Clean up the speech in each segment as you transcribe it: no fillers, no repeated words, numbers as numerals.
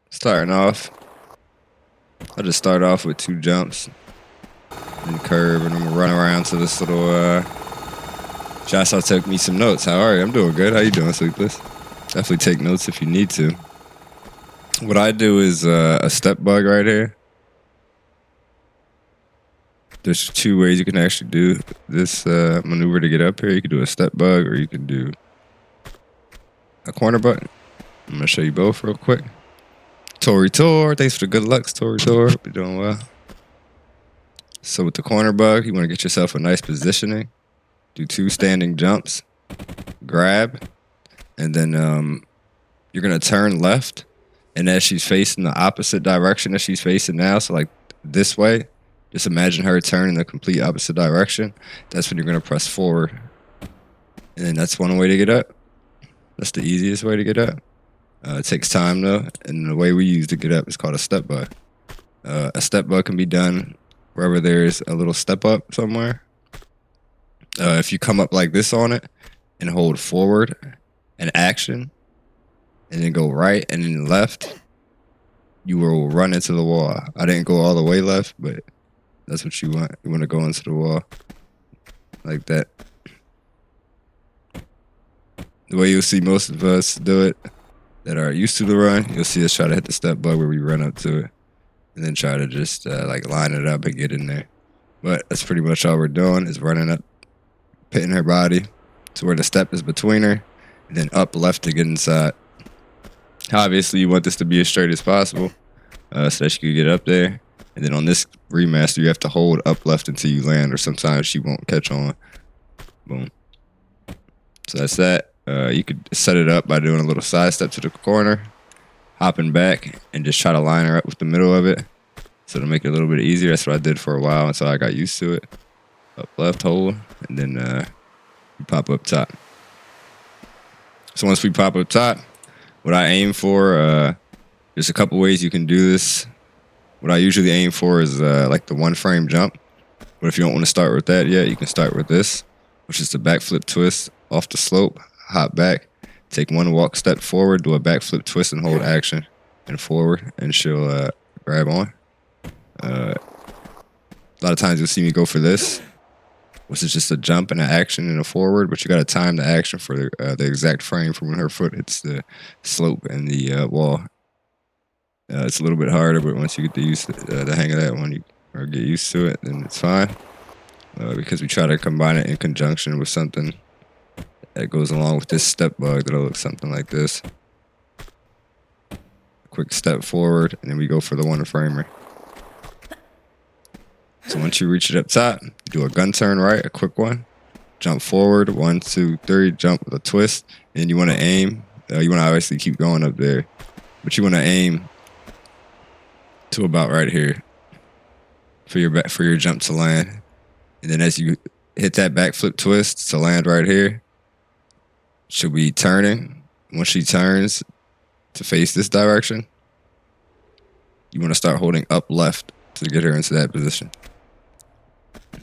Starting off, I'll just start off with 2 jumps and curve, and I'm gonna run around to this little. Josh, I'll take me some notes. How are you? I'm doing good. How you doing, Sleepless? Definitely take notes if you need to. What I do is a step bug right here. There's 2 ways you can actually do this maneuver to get up here. You can do a step bug, or you can do a corner bug. I'm gonna show you both real quick. Tori Tor, thanks for the good lucks, Tori Tor. You're doing well. So with the corner bug, you want to get yourself a nice positioning. Do 2 standing jumps, grab, and then you're gonna turn left. And as she's facing the opposite direction that she's facing now, so like this way, just imagine her turning the complete opposite direction. That's when you're gonna press forward. And then that's one way to get up. That's the easiest way to get up. It takes time though, and the way we use to get up is called a step bug. A step bug can be done wherever there's a little step up somewhere. If you come up like this on it and hold forward and action, and then go right and then left, you will run into the wall. I didn't go all the way left, but that's what you want. You want to go into the wall like that. The way you'll see most of us do it that are used to the run, you'll see us try to hit the step bug where we run up to it and then try to just like line it up and get in there. But that's pretty much all we're doing is running up, pitting her body to where the step is between her, and then up left to get inside. Obviously, you want this to be as straight as possible so that she could get up there. And then on this remaster, you have to hold up left until you land, or sometimes she won't catch on. Boom. So that's that. You could set it up by doing a little side step to the corner, hopping back, and just try to line her up with the middle of it. So to make it a little bit easier, that's what I did for a while until I got used to it. Up left, hold, and then you pop up top. So once we pop up top, what I aim for, there's a couple ways you can do this. What I usually aim for is like the 1 frame jump. But if you don't want to start with that yet, you can start with this, which is the backflip twist off the slope, hop back, take 1 walk step forward, do a backflip twist and hold action and forward, and she'll grab on. A lot of times you'll see me go for this, which is just a jump and an action and a forward, but you got to time the action for the exact frame from when her foot hits the slope and the wall. It's a little bit harder, but once you get the hang of that one, or get used to it, then it's fine. Because we try to combine it in conjunction with something that goes along with this step bug that'll look something like this. Quick step forward, and then we go for the 1 framer. So once you reach it up top, you do a gun turn right, a quick one. Jump forward, 1, 2, 3, jump with a twist. And you want to aim. You want to obviously keep going up there, but you want to aim to about right here for your jump to land. And then as you hit that backflip twist to land right here, she'll be turning. Once she turns to face this direction, you want to start holding up left to get her into that position.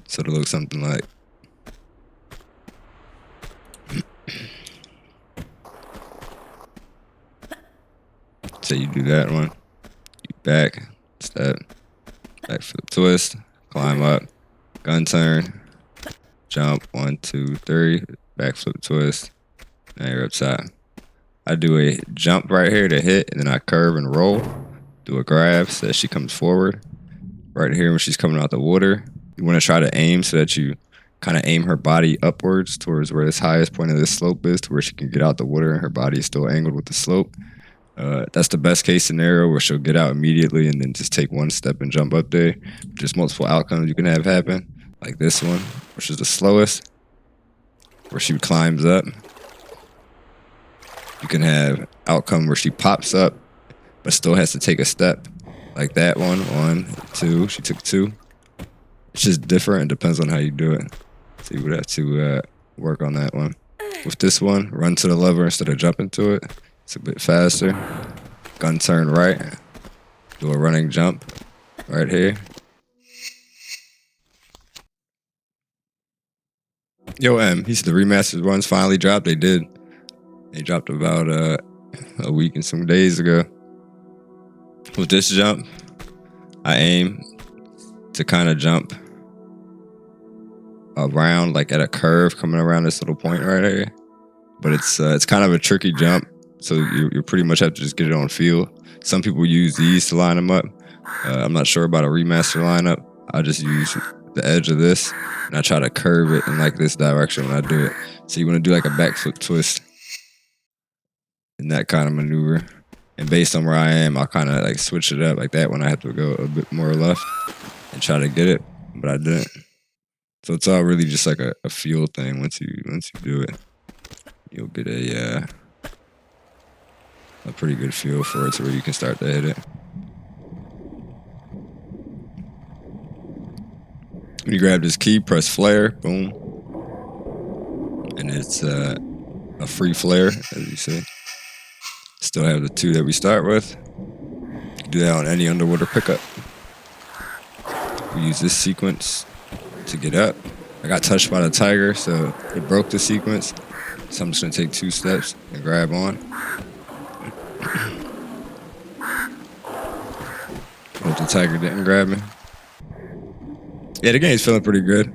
So it'll look something like. So you do that one. You back, step, backflip twist, climb up, gun turn, jump, 1, 2, 3, backflip twist. Now you're up top. I do a jump right here to hit, and then I curve and roll. Do a grab so that she comes forward. Right here when she's coming out the water, you want to try to aim so that you kind of aim her body upwards towards where this highest point of this slope is, to where she can get out the water and her body is still angled with the slope. That's the best case scenario, where she'll get out immediately and then just take 1 step and jump up there. There's multiple outcomes you can have happen, like this one, which is the slowest, where she climbs up. You can have outcome where she pops up, but still has to take a step, like that one. 1, 2, she took 2. It's just different. It depends on how you do it. So you would have to work on that one. With this one, run to the lever instead of jumping to it. It's a bit faster. Gun turn right. Do a running jump right here. Yo, he said the remastered ones finally dropped. They did. They dropped about a week and some days ago. With this jump, I aim to kind of jump around, like at a curve, coming around this little point right here. But it's kind of a tricky jump, so you pretty much have to just get it on feel. Some people use these to line them up. I'm not sure about a remaster lineup. I just use the edge of this, and I try to curve it in like this direction when I do it. So you want to do like a backflip twist in that kind of maneuver. And based on where I am, I'll kind of like switch it up like that when I have to go a bit more left and try to get it, but I didn't. So it's all really just like a feel thing. Once you do it, you'll get a pretty good feel for it to where you can start to hit it. When you grab this key, press flare, boom, and it's a free flare, as you see. Still have the 2 that we start with. You can do that on any underwater pickup. We use this sequence to get up. I got touched by the tiger, so it broke the sequence. So I'm just gonna take 2 steps and grab on. Hope the tiger didn't grab me. Yeah, the game's feeling pretty good.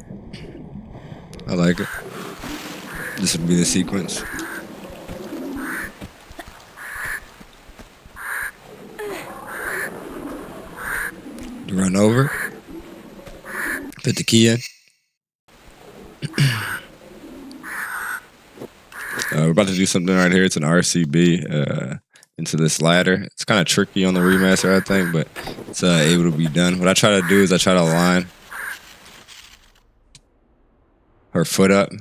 I like it. This would be the sequence. You run over. Put the key in. We're about to do something right here. It's an RCB into this ladder. It's kind of tricky on the remaster, I think, but it's able to be done. What I try to do is I try to line her foot up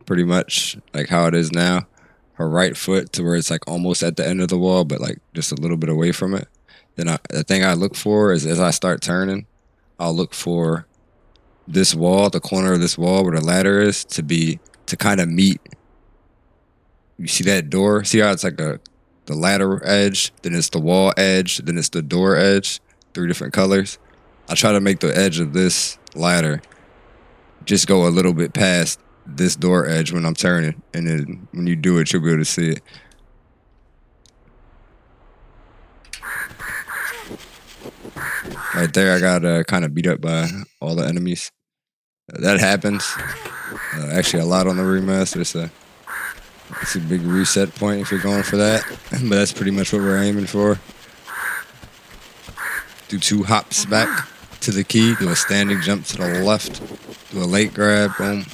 pretty much like how it is now. Her right foot to where it's like almost at the end of the wall, but like just a little bit away from it. Then the thing I look for is as I start turning, I'll look for this wall, the corner of this wall where the ladder is, to kind of meet. You see that door? See how it's like the ladder edge, then it's the wall edge, then it's the door edge, 3 different colors. I try to make the edge of this ladder just go a little bit past this door edge when I'm turning, and then when you do it, you'll be able to see it. Right there, I got kind of beat up by all the enemies. That happens. Actually, a lot on the remaster, so it's a big reset point if you're going for that. But that's pretty much what we're aiming for. Do 2 hops back to the key, do a standing jump to the left, do a late grab, boom.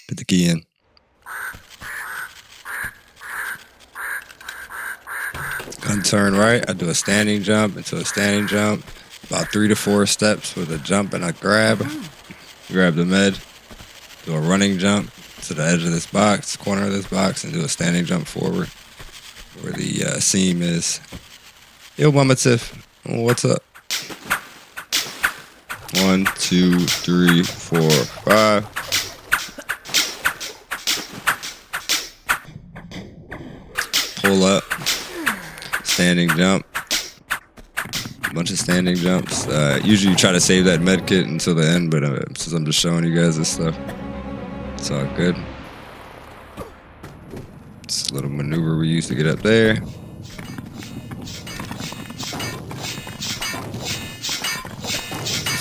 Put the key in. Turn right, I do a standing jump into a standing jump, about 3 to 4 steps with a jump and a grab. Grab the med, do a running jump to the edge of this box, corner of this box, and do a standing jump forward where the seam is. Yo, Mama Tiff, what's up? 1, 2, 3, 4, 5. Pull up. Standing jump. A bunch of standing jumps. Usually you try to save that med kit until the end, but since I'm just showing you guys this stuff, it's all good. It's a little maneuver we used to get up there.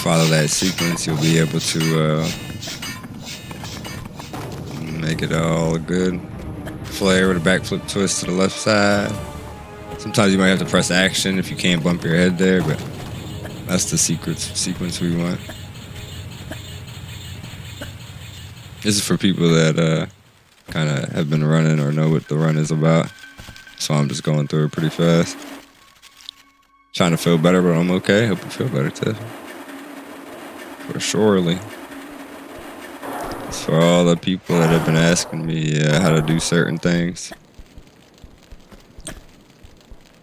Follow that sequence, you'll be able to make it all good. Flare with a backflip twist to the left side. Sometimes you might have to press action if you can't bump your head there, but that's the sequence we want. This is for people that kind of have been running or know what the run is about. So I'm just going through it pretty fast. Trying to feel better, but I'm okay. Hope you feel better too. For surely. It's for all the people that have been asking me how to do certain things.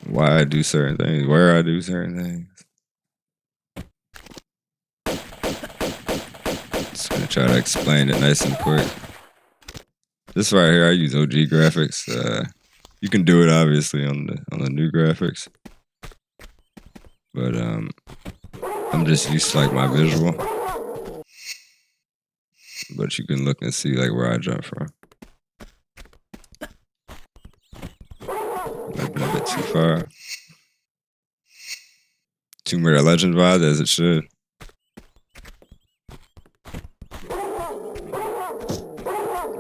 Why I do certain things, where I do certain things. Just gonna try to explain it nice and quick. This right here, I use OG graphics. You can do it obviously on the new graphics, but I'm just used to like my visual. But you can look and see like where I jump from. Might be a bit too far. Tomb Raider Legend vibe as it should.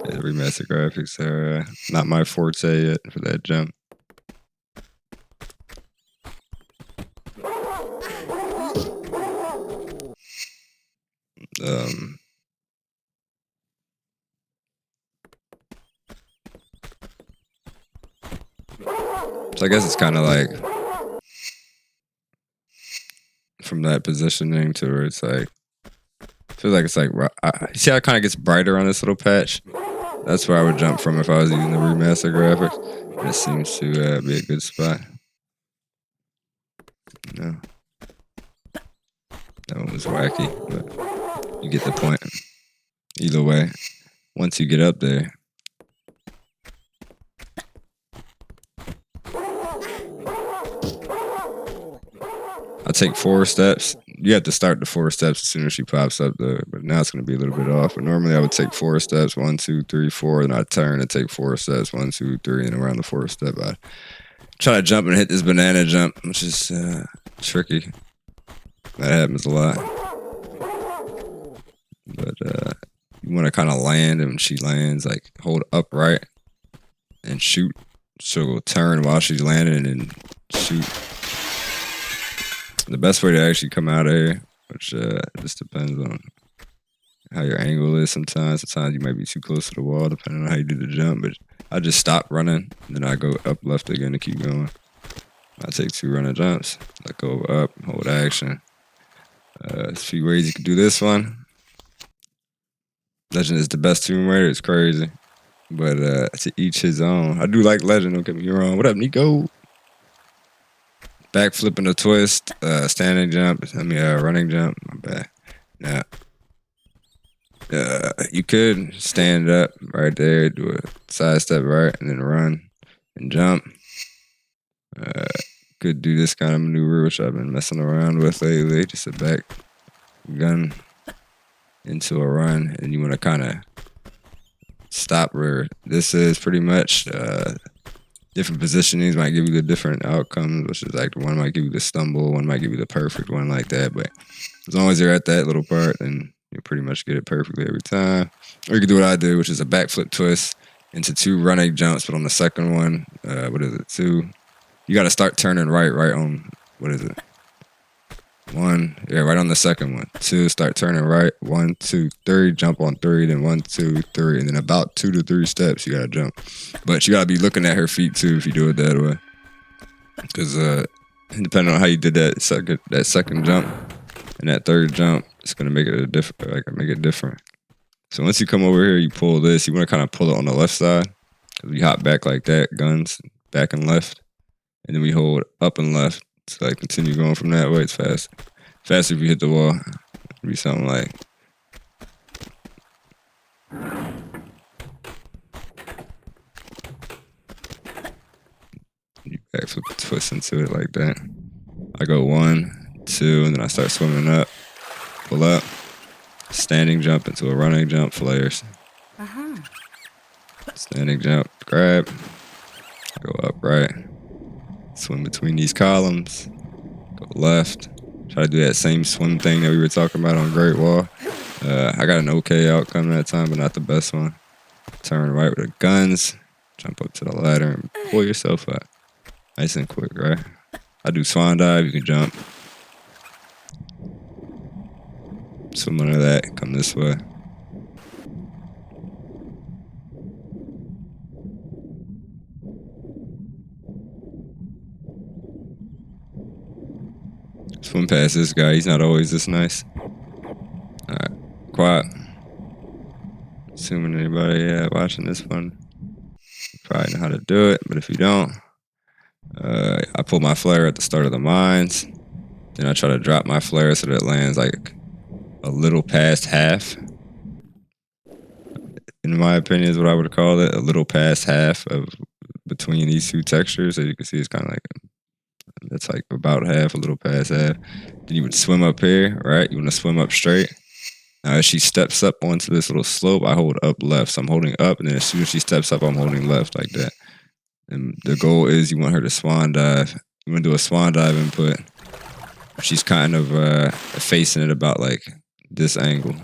The remastered graphics are not my forte yet for that jump. So I guess it's kind of like from that positioning to where it's like, I feel like it's like, you see how it kind of gets brighter on this little patch? That's where I would jump from if I was using the remastered graphics. And it seems to be a good spot. No. That one was wacky, but you get the point. Either way, once you get up there, I take 4 steps. You have to start the 4 steps as soon as she pops up though, but now it's going to be a little bit off. But normally I would take 4 steps, 1, 2, 3, 4, and I'd turn and take 4 steps, 1, 2, 3, and around the 4th step I try to jump and hit this banana jump, which is tricky. That happens a lot. But you want to kind of land, and when she lands, like hold upright and shoot. She'll turn while she's landing and shoot. The best way to actually come out of here, which just depends on how your angle is sometimes. Sometimes you might be too close to the wall depending on how you do the jump, but I just stop running, and then I go up left again to keep going. I take 2 running jumps, let go up, hold action. There's a few ways you can do this one. Legend is the best Tomb Raider, it's crazy. But to each his own. I do like Legend, don't get me wrong. What up, Nico? Backflip and a twist, standing jump, running jump, my bad. Now, you could stand up right there, do a side step right, and then run and jump. Could do this kind of maneuver, which I've been messing around with lately. Just a back gun into a run, and you want to kind of stop where this is pretty much. Different positionings might give you the different outcomes, which is like one might give you the stumble, one might give you the perfect one like that. But as long as you're at that little part, then you pretty much get it perfectly every time. Or you can do what I do, which is a backflip twist into 2 running jumps, but on the second one, 2? You got to start turning right on, 1, right on the second one. 2, start turning right. 1, 2, 3, jump on 3, then 1, 2, 3, and then about 2 to 3 steps you gotta jump. But you gotta be looking at her feet too if you do it that way, because depending on how you did that second jump and that third jump, it's gonna make it different. So once you come over here, you pull this. You want to kind of pull it on the left side, because we hop back like that, guns back and left, and then we hold up and left. So like continue going from that way. It's fast. Faster if you hit the wall. It'd be something like. You backflip twist into it like that. I go 1, 2, and then I start swimming up. Pull up. Standing jump into a running jump, flares. Standing jump, grab. Go upright. Swim between these columns. Go left. Try to do that same swim thing that we were talking about on Great Wall. I got an okay outcome that time, but not the best one. Turn right with the guns. Jump up to the ladder and pull yourself up. Nice and quick, right? I do swan dive. You can jump. Swim under that. Come this way. Swim past this guy. He's not always this nice. Alright. Quiet. Assuming anybody watching this one probably know how to do it, but if you don't, I pull my flare at the start of the mines. Then I try to drop my flare so that it lands like a little past half. In my opinion, is what I would call it. A little past half of between these 2 textures. As you can see, it's kind of like that's like about half, a little past half. Then you would swim up here, right? You want to swim up straight. Now, as she steps up onto this little slope, I hold up left. So I'm holding up, and then as soon as she steps up, I'm holding left like that. And the goal is you want her to swan dive. You want to do a swan dive input. She's kind of facing it about like this angle.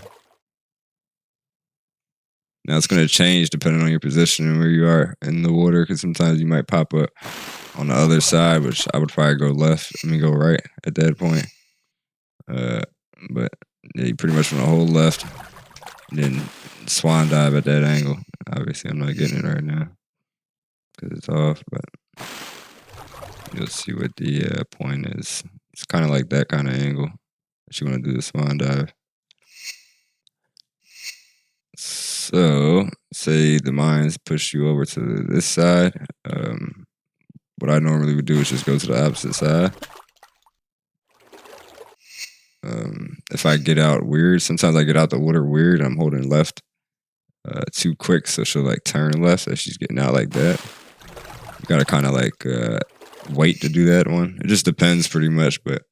Now it's going to change depending on your position and where you are in the water, because sometimes you might pop up on the other side, which I would probably go left. Go right at that point. But yeah, you pretty much want to hold left, and then swan dive at that angle. Obviously, I'm not getting it right now because it's off, but you'll see what the point is. It's kind of like that kind of angle that you want to do the swan dive. So, say the mines push you over to this side. What I normally would do is just go to the opposite side. If I get out weird, sometimes I get out the water weird. I'm holding left too quick, so she'll like turn left as she's getting out like that. You gotta kind of like wait to do that one. It just depends pretty much, but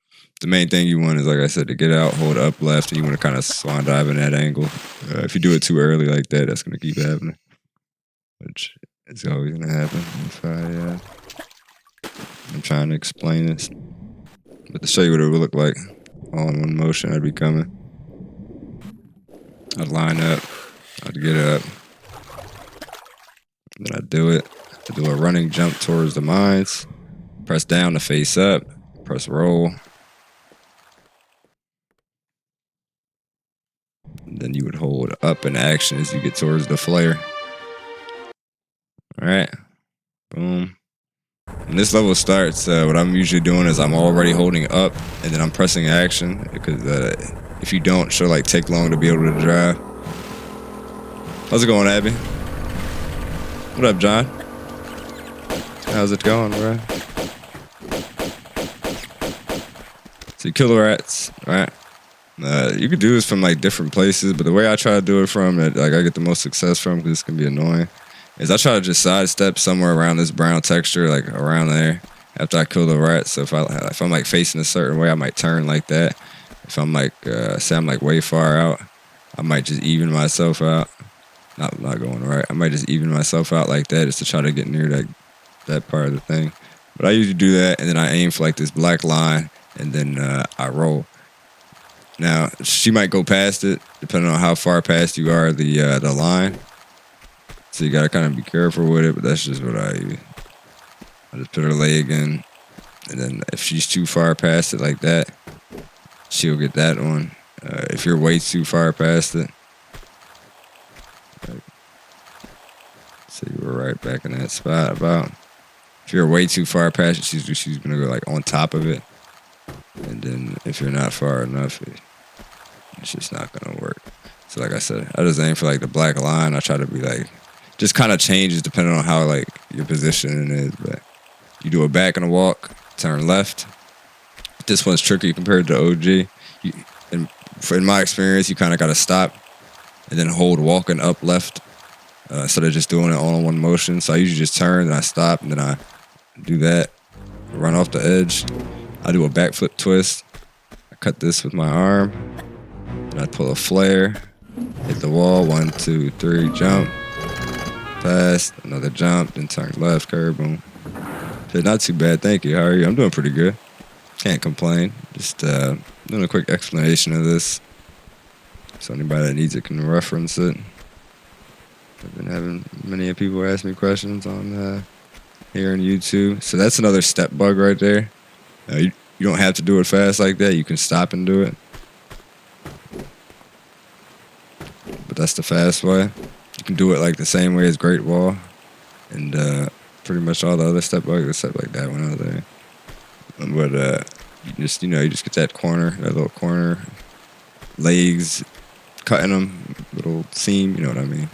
the main thing you want is, like I said, to get out, hold up left, and you want to kind of swan dive in that angle. If you do it too early like that, that's going to keep happening, which is always going to happen if I'm trying to explain this. But to show you what it would look like all in one motion, I'd be coming. I'd line up, I'd get up, then I'd do it. I'd do a running jump towards the mines, press down to face up, press roll. Then you would hold up in action as you get towards the flare. All right, boom. When this level starts, what I'm usually doing is I'm already holding up, and then I'm pressing action, because if you don't, she'll like take long to be able to drive. How's it going, Abby? What up, John? How's it going, bro? So you kill the rats, all right? You could do this from like different places, but the way I try to do it from, that like I get the most success from, because this can be annoying, is I try to just sidestep somewhere around this brown texture, like around there, after I kill the rat. So if I'm like facing a certain way, I might turn like that. If I'm like say I'm like way far out, I might just even myself out. Not going right. I might just even myself out like that, just to try to get near that part of the thing. But I usually do that, and then I aim for like this black line, and then I roll. Now, she might go past it, depending on how far past you are the line. So you gotta kind of be careful with it, but that's just what I use. I just put her leg in, and then if she's too far past it like that, she'll get that one. If you're way too far past it, so you were right back in that spot about. If you're way too far past it, she's gonna go like on top of it. And then if you're not far enough, it's just not gonna work. So like I said, I just aim for like the black line. I try to be like, just kind of changes depending on how like your positioning is. But you do a back and a walk, turn left. This one's tricky compared to OG. In my experience, you kind of got to stop and then hold walking up left instead of just doing it all in one motion. So I usually just turn, and I stop, and then I do that, run off the edge. I do a backflip twist. I cut this with my arm, and I pull a flare, hit the wall, 1, 2, 3, jump, pass, another jump, then turn left, curve, boom. So not too bad, thank you. How are you? I'm doing pretty good. Can't complain. Just doing a quick explanation of this, so anybody that needs it can reference it. I've been having many people ask me questions on here on YouTube. So that's another step bug right there. You don't have to do it fast like that. You can stop and do it. But that's the fast way. You can do it like the same way as Great Wall. And pretty much all the other step bugs except like that one out there. But you just get that corner, that little corner, legs, cutting them, little seam, you know what I mean?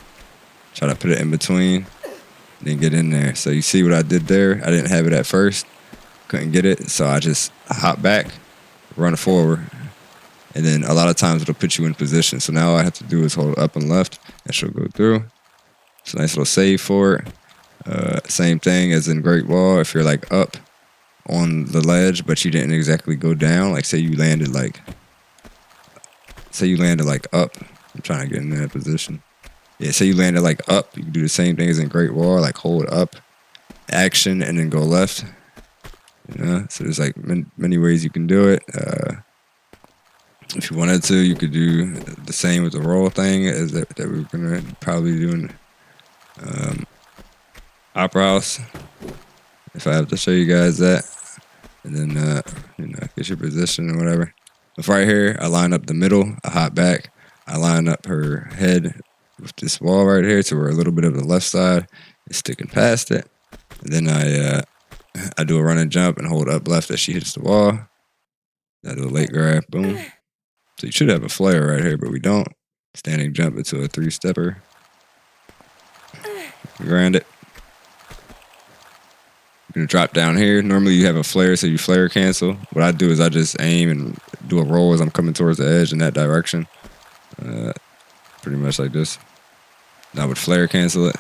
Try to put it in between, then get in there. So you see what I did there? I didn't have it at first. Couldn't get it, so I just hop back, run forward, and then a lot of times it'll put you in position. So now all I have to do is hold up and left, and she'll go through. It's a nice little save for it. Same thing as in Great Wall. If you're like up on the ledge, but you didn't exactly go down, like say you landed like up. I'm trying to get in that position. Yeah, say you landed like up. You can do the same thing as in Great Wall, like hold up, action, and then go left. And So there's like many ways you can do it. If you wanted to, you could do the same with the roll thing as that we were gonna probably do in Opera House. If I have to show you guys that, and then get your position or whatever. If right here, I line up the middle, I hop back, I line up her head with this wall right here to where a little bit of the left side is sticking past it, and then I do a run and jump and hold up left as she hits the wall. I do a late grab, boom. So you should have a flare right here, but we don't. Standing jump into a 3-stepper. Grind it. You're gonna drop down here. Normally you have a flare, so you flare cancel. What I do is I just aim and do a roll as I'm coming towards the edge in that direction. Pretty much like this. Now I would flare cancel it.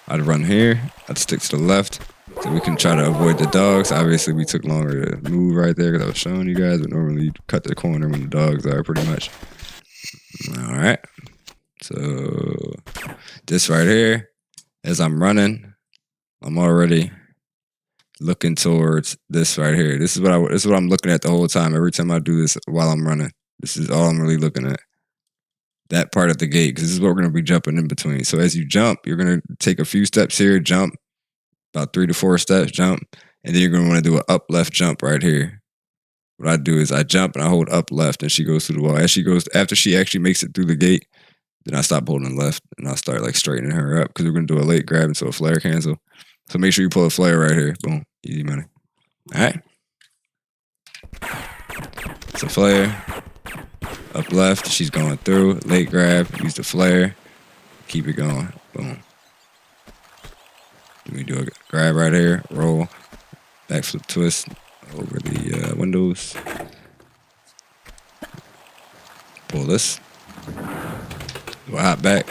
I'd run here. I'd stick to the left. So we can try to avoid the dogs. Obviously, we took longer to move right there because I was showing you guys, but normally you cut the corner when the dogs are pretty much. All right. So this right here, as I'm running, I'm already looking towards this right here. This is what I'm looking at the whole time. Every time I do this while I'm running, this is all I'm really looking at. That part of the gate, because this is what we're going to be jumping in between. So as you jump, you're going to take a few steps here, jump, about 3 to 4 steps, jump, and then you're going to want to do an up left jump right here. What I do is I jump and I hold up left, and she goes through the wall. After she actually makes it through the gate, then I stop holding left and I'll start like straightening her up because we're going to do a late grab into a flare cancel. So make sure you pull a flare right here. Boom, easy money. All right. It's a flare. Up left, she's going through. Late grab, use the flare. Keep it going. Boom. Then we do a grab right here. Roll. Backflip twist over the windows. Pull this. Do a hop back.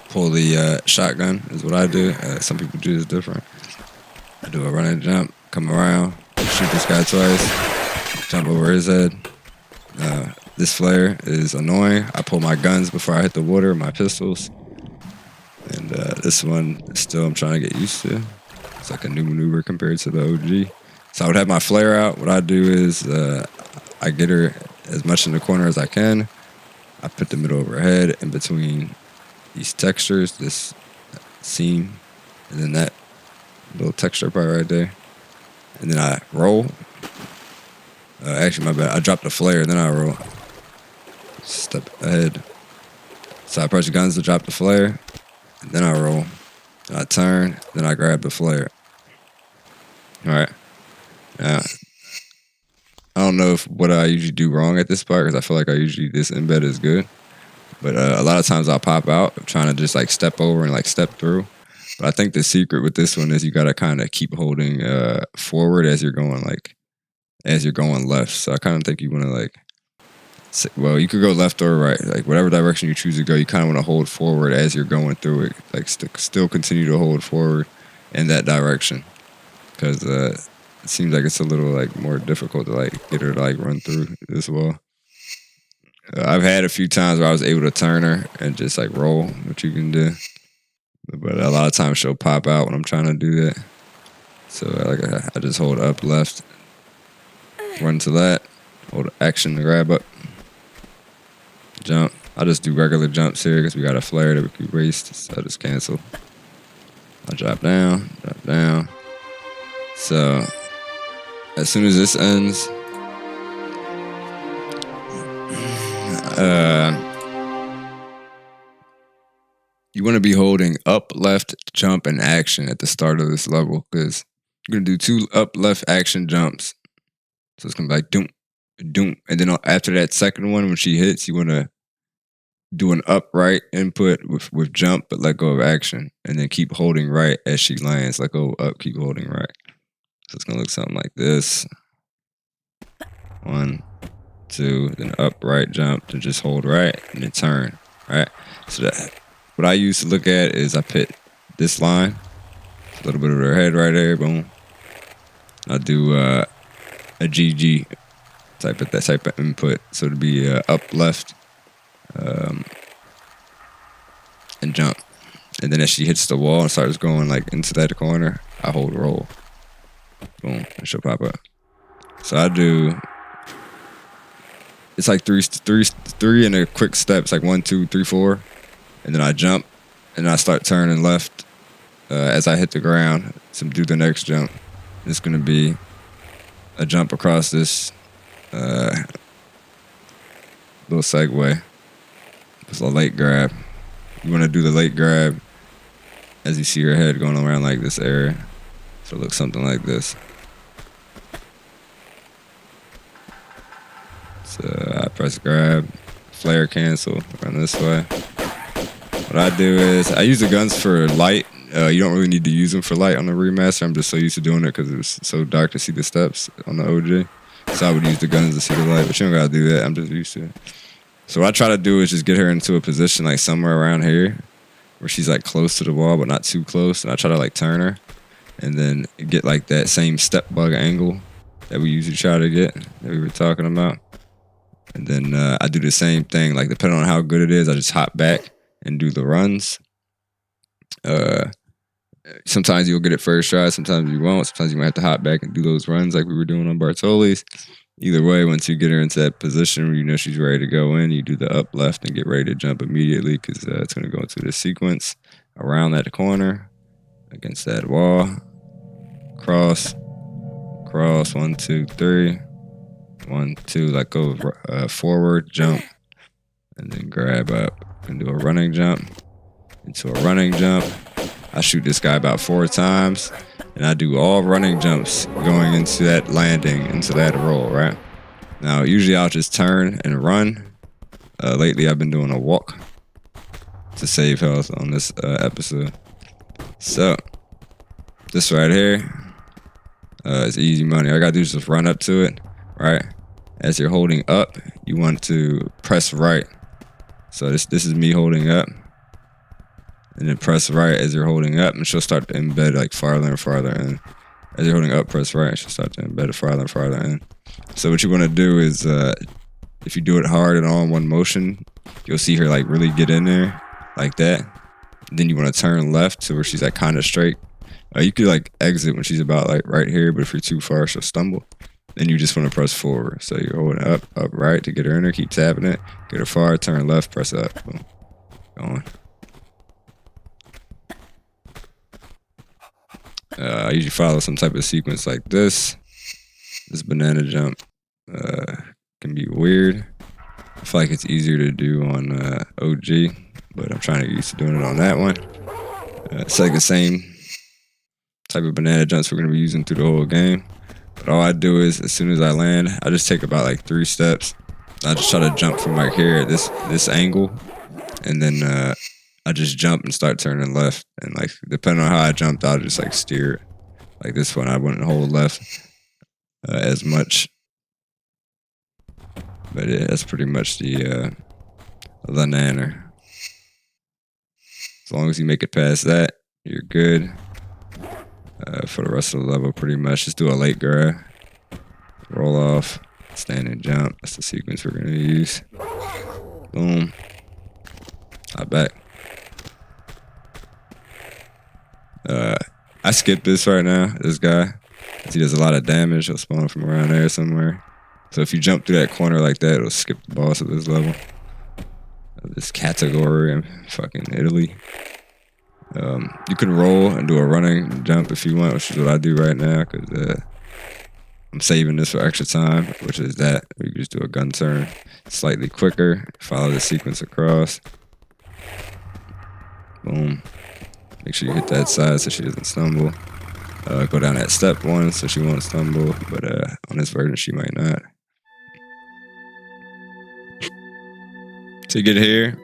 Pull the shotgun is what I do. Some people do this different. I do a run and jump. Come around. Shoot this guy twice. Jump over his head. This flare is annoying. I pull my guns before I hit the water, my pistols. And this one, still I'm trying to get used to. It's like a new maneuver compared to the OG. So I would have my flare out. What I do is I get her as much in the corner as I can. I put the middle of her head in between these textures, this seam, and then that little texture part right there. And then I roll. Actually, my bad. I drop the flare, then I roll. Step ahead. So I press the guns to drop the flare, and then I roll. Then I turn, then I grab the flare. All right. Now, I don't know what I usually do wrong at this part because I feel like this embed is good. But a lot of times I'll pop out trying to just like step over and like step through. But I think the secret with this one is you got to kind of keep holding forward as you're going left. So I kind of think you want to like, well, you could go left or right, like whatever direction you choose to go. You kind of want to hold forward as you're going through it, like still continue to hold forward in that direction, because it seems like it's a little like more difficult to like get her to like run through this wall. I've had a few times where I was able to turn her and just like roll, which you can do, but a lot of times she'll pop out when I'm trying to do that. So I just hold up left, run to that, hold action to grab up, jump. I just do regular jumps here because we got a flare that we can waste, so I just cancel. I drop down. So as soon as this ends, you want to be holding up, left, jump, and action at the start of this level because you're going to do 2 up, left action jumps. So it's going to be like doom, doom. And then after that second one, when she hits, you want to do an upright input with jump, but let go of action. And then keep holding right as she lands. Let go up, keep holding right. So it's going to look something like this. 1, 2, then upright jump, then just hold right, and then turn, right? So that what I used to look at is I put this line, a little bit of her head right there, boom. I'll do a GG type of input. So it'd be up, left, and jump. And then as she hits the wall and starts going like into that corner, I hold roll. Boom, and she'll pop up. So I do. It's like three in a quick step. It's like 1, 2, 3, 4, and then I jump, and I start turning left as I hit the ground to do the next jump. It's gonna be a jump across this little segue. It's a late grab. You want to do the late grab as you see your head going around like this area. So it looks something like this. So I press grab, flare cancel, run this way. What I do is I use the guns for light. You don't really need to use them for light on the remaster. I'm just so used to doing it because it was so dark to see the steps on the OG. So I would use the guns to see the light, but you don't gotta do that. I'm just used to it. So what I try to do is just get her into a position like somewhere around here where she's like close to the wall but not too close. And I try to like turn her and then get like that same step bug angle that we usually try to get that we were talking about. And then I do the same thing, like depending on how good it is, I just hop back and do the runs. Sometimes you'll get it first try, sometimes you won't. Sometimes you might have to hop back and do those runs like we were doing on Bartoli's. Either way, once you get her into that position where you know she's ready to go in, you do the up left and get ready to jump immediately because it's going to go into the sequence around that corner against that wall. Cross, 1, 2, 3. 1, 2, like go forward, jump, and then grab up and do a running jump. Into a running jump. I shoot this guy about 4 times, and I do all running jumps going into that landing, into that roll, right? Now, usually I'll just turn and run. Lately, I've been doing a walk to save health on this episode. So, this right here is easy money. All I gotta do is just run up to it, right? As you're holding up, you want to press right. So this is me holding up. And then press right as you're holding up, and she'll start to embed like farther and farther in. As you're holding up, press right, she'll start to embed it farther and farther in. So what you want to do is, if you do it hard and all in one motion, you'll see her like really get in there like that. Then you want to turn left to where she's like kind of straight. You could like exit when she's about like right here, but if you're too far, she'll stumble. Then you just want to press forward. So you're holding up, right to get her in there, keep tapping it, get her far, turn left, press up, boom, going. I usually follow some type of sequence like this. This banana jump can be weird. I feel like it's easier to do on OG, but I'm trying to get used to doing it on that one. It's like the same type of banana jumps we're going to be using through the whole game. But all I do is, as soon as I land, I just take about like 3 steps. I just try to jump from like here at this angle, and then I just jump and start turning left. And like, depending on how I jumped, I'll just like steer it. Like this one, I wouldn't hold left as much. But yeah, that's pretty much the nanner. As long as you make it past that, you're good. For the rest of the level, pretty much, just do a late grab. Roll off, stand and jump. That's the sequence we're gonna use. Boom. Hop back. I skipped this right now, this guy. He does a lot of damage. He'll spawn from around there somewhere. So if you jump through that corner like that, it'll skip the boss of this level. Of this category in fucking Italy. You can roll and do a running jump if you want, which is what I do right now, because I'm saving this for extra time, which is that. You can just do a gun turn slightly quicker, follow the sequence across. Boom. Make sure you hit that side so she doesn't stumble. Go down that step 1 so she won't stumble, but on this version she might not. To get here,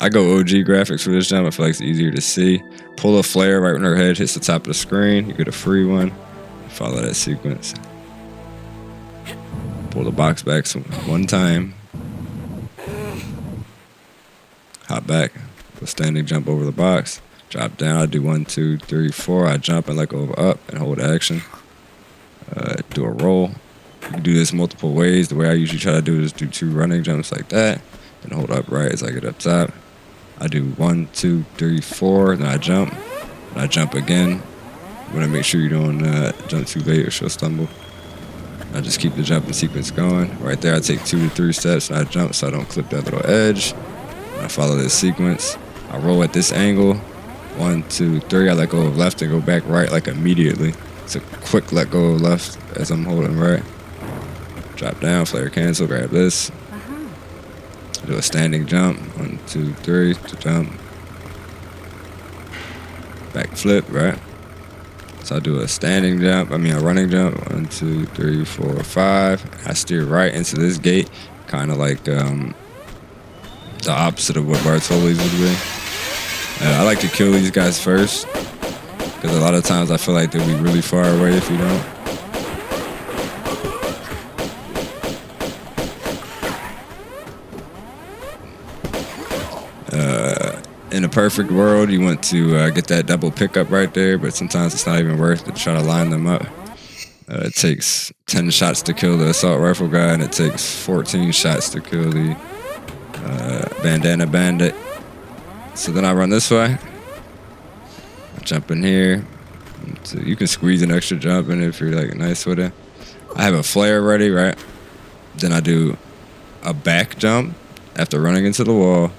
I go OG graphics for this jump. I feel like it's easier to see. Pull a flare right when her head hits the top of the screen. You get a free one. Follow that sequence. Pull the box back one time. Hop back. Go standing jump over the box. Drop down. I do 1, 2, 3, 4. I jump and let go of up and hold action. Do a roll. You can do this multiple ways. The way I usually try to do it is do 2 running jumps like that. And hold up right as I get up top. I do 1, 2, 3, 4. Then I jump. And I jump again. You want to make sure you don't jump too late or she'll stumble. I just keep the jumping sequence going. Right there, I take 2 to 3 steps and I jump so I don't clip that little edge. And I follow this sequence. I roll at this angle. 1, 2, 3. I let go of left and go back right like immediately. It's a quick let go of left as I'm holding right. Drop down, flare cancel, grab this. Do a standing jump. 1, 2, 3 to jump. Back flip, right? So I do a standing jump, a running jump. 1, 2, 3, 4, 5. I steer right into this gate, kind of like the opposite of what Bartoli's would be. I like to kill these guys first, because a lot of times I feel like they'll be really far away if you don't. In a perfect world, you want to get that double pickup right there, but sometimes it's not even worth it to try to line them up. It takes 10 shots to kill the assault rifle guy, and it takes 14 shots to kill the bandana bandit. So then I run this way. I jump in here. So you can squeeze an extra jump in if you're like nice with it. I have a flare ready, right? Then I do a back jump after running into the wall.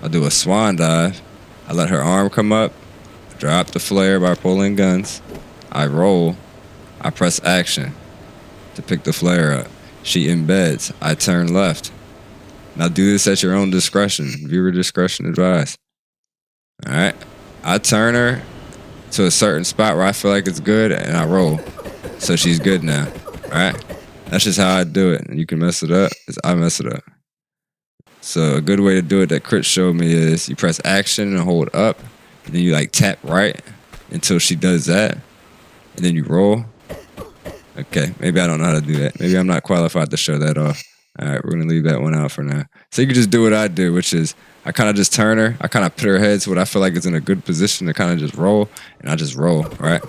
I do a swan dive. I let her arm come up, drop the flare by pulling guns. I roll. I press action to pick the flare up. She embeds. I turn left. Now do this at your own discretion. Viewer discretion advised. All right. I turn her to a certain spot where I feel like it's good, and I roll. So she's good now. All right. That's just how I do it. And you can mess it up. I mess it up. So a good way to do it that Crit showed me is you press action and hold up, and then you like tap right until she does that, and then you roll. Okay, maybe I don't know how to do that. Maybe I'm not qualified to show that off. All right, we're gonna leave that one out for now. So you can just do what I do, which is I kind of just turn her. I kind of put her head to what I feel like is in a good position to kind of just roll, and I just roll, right?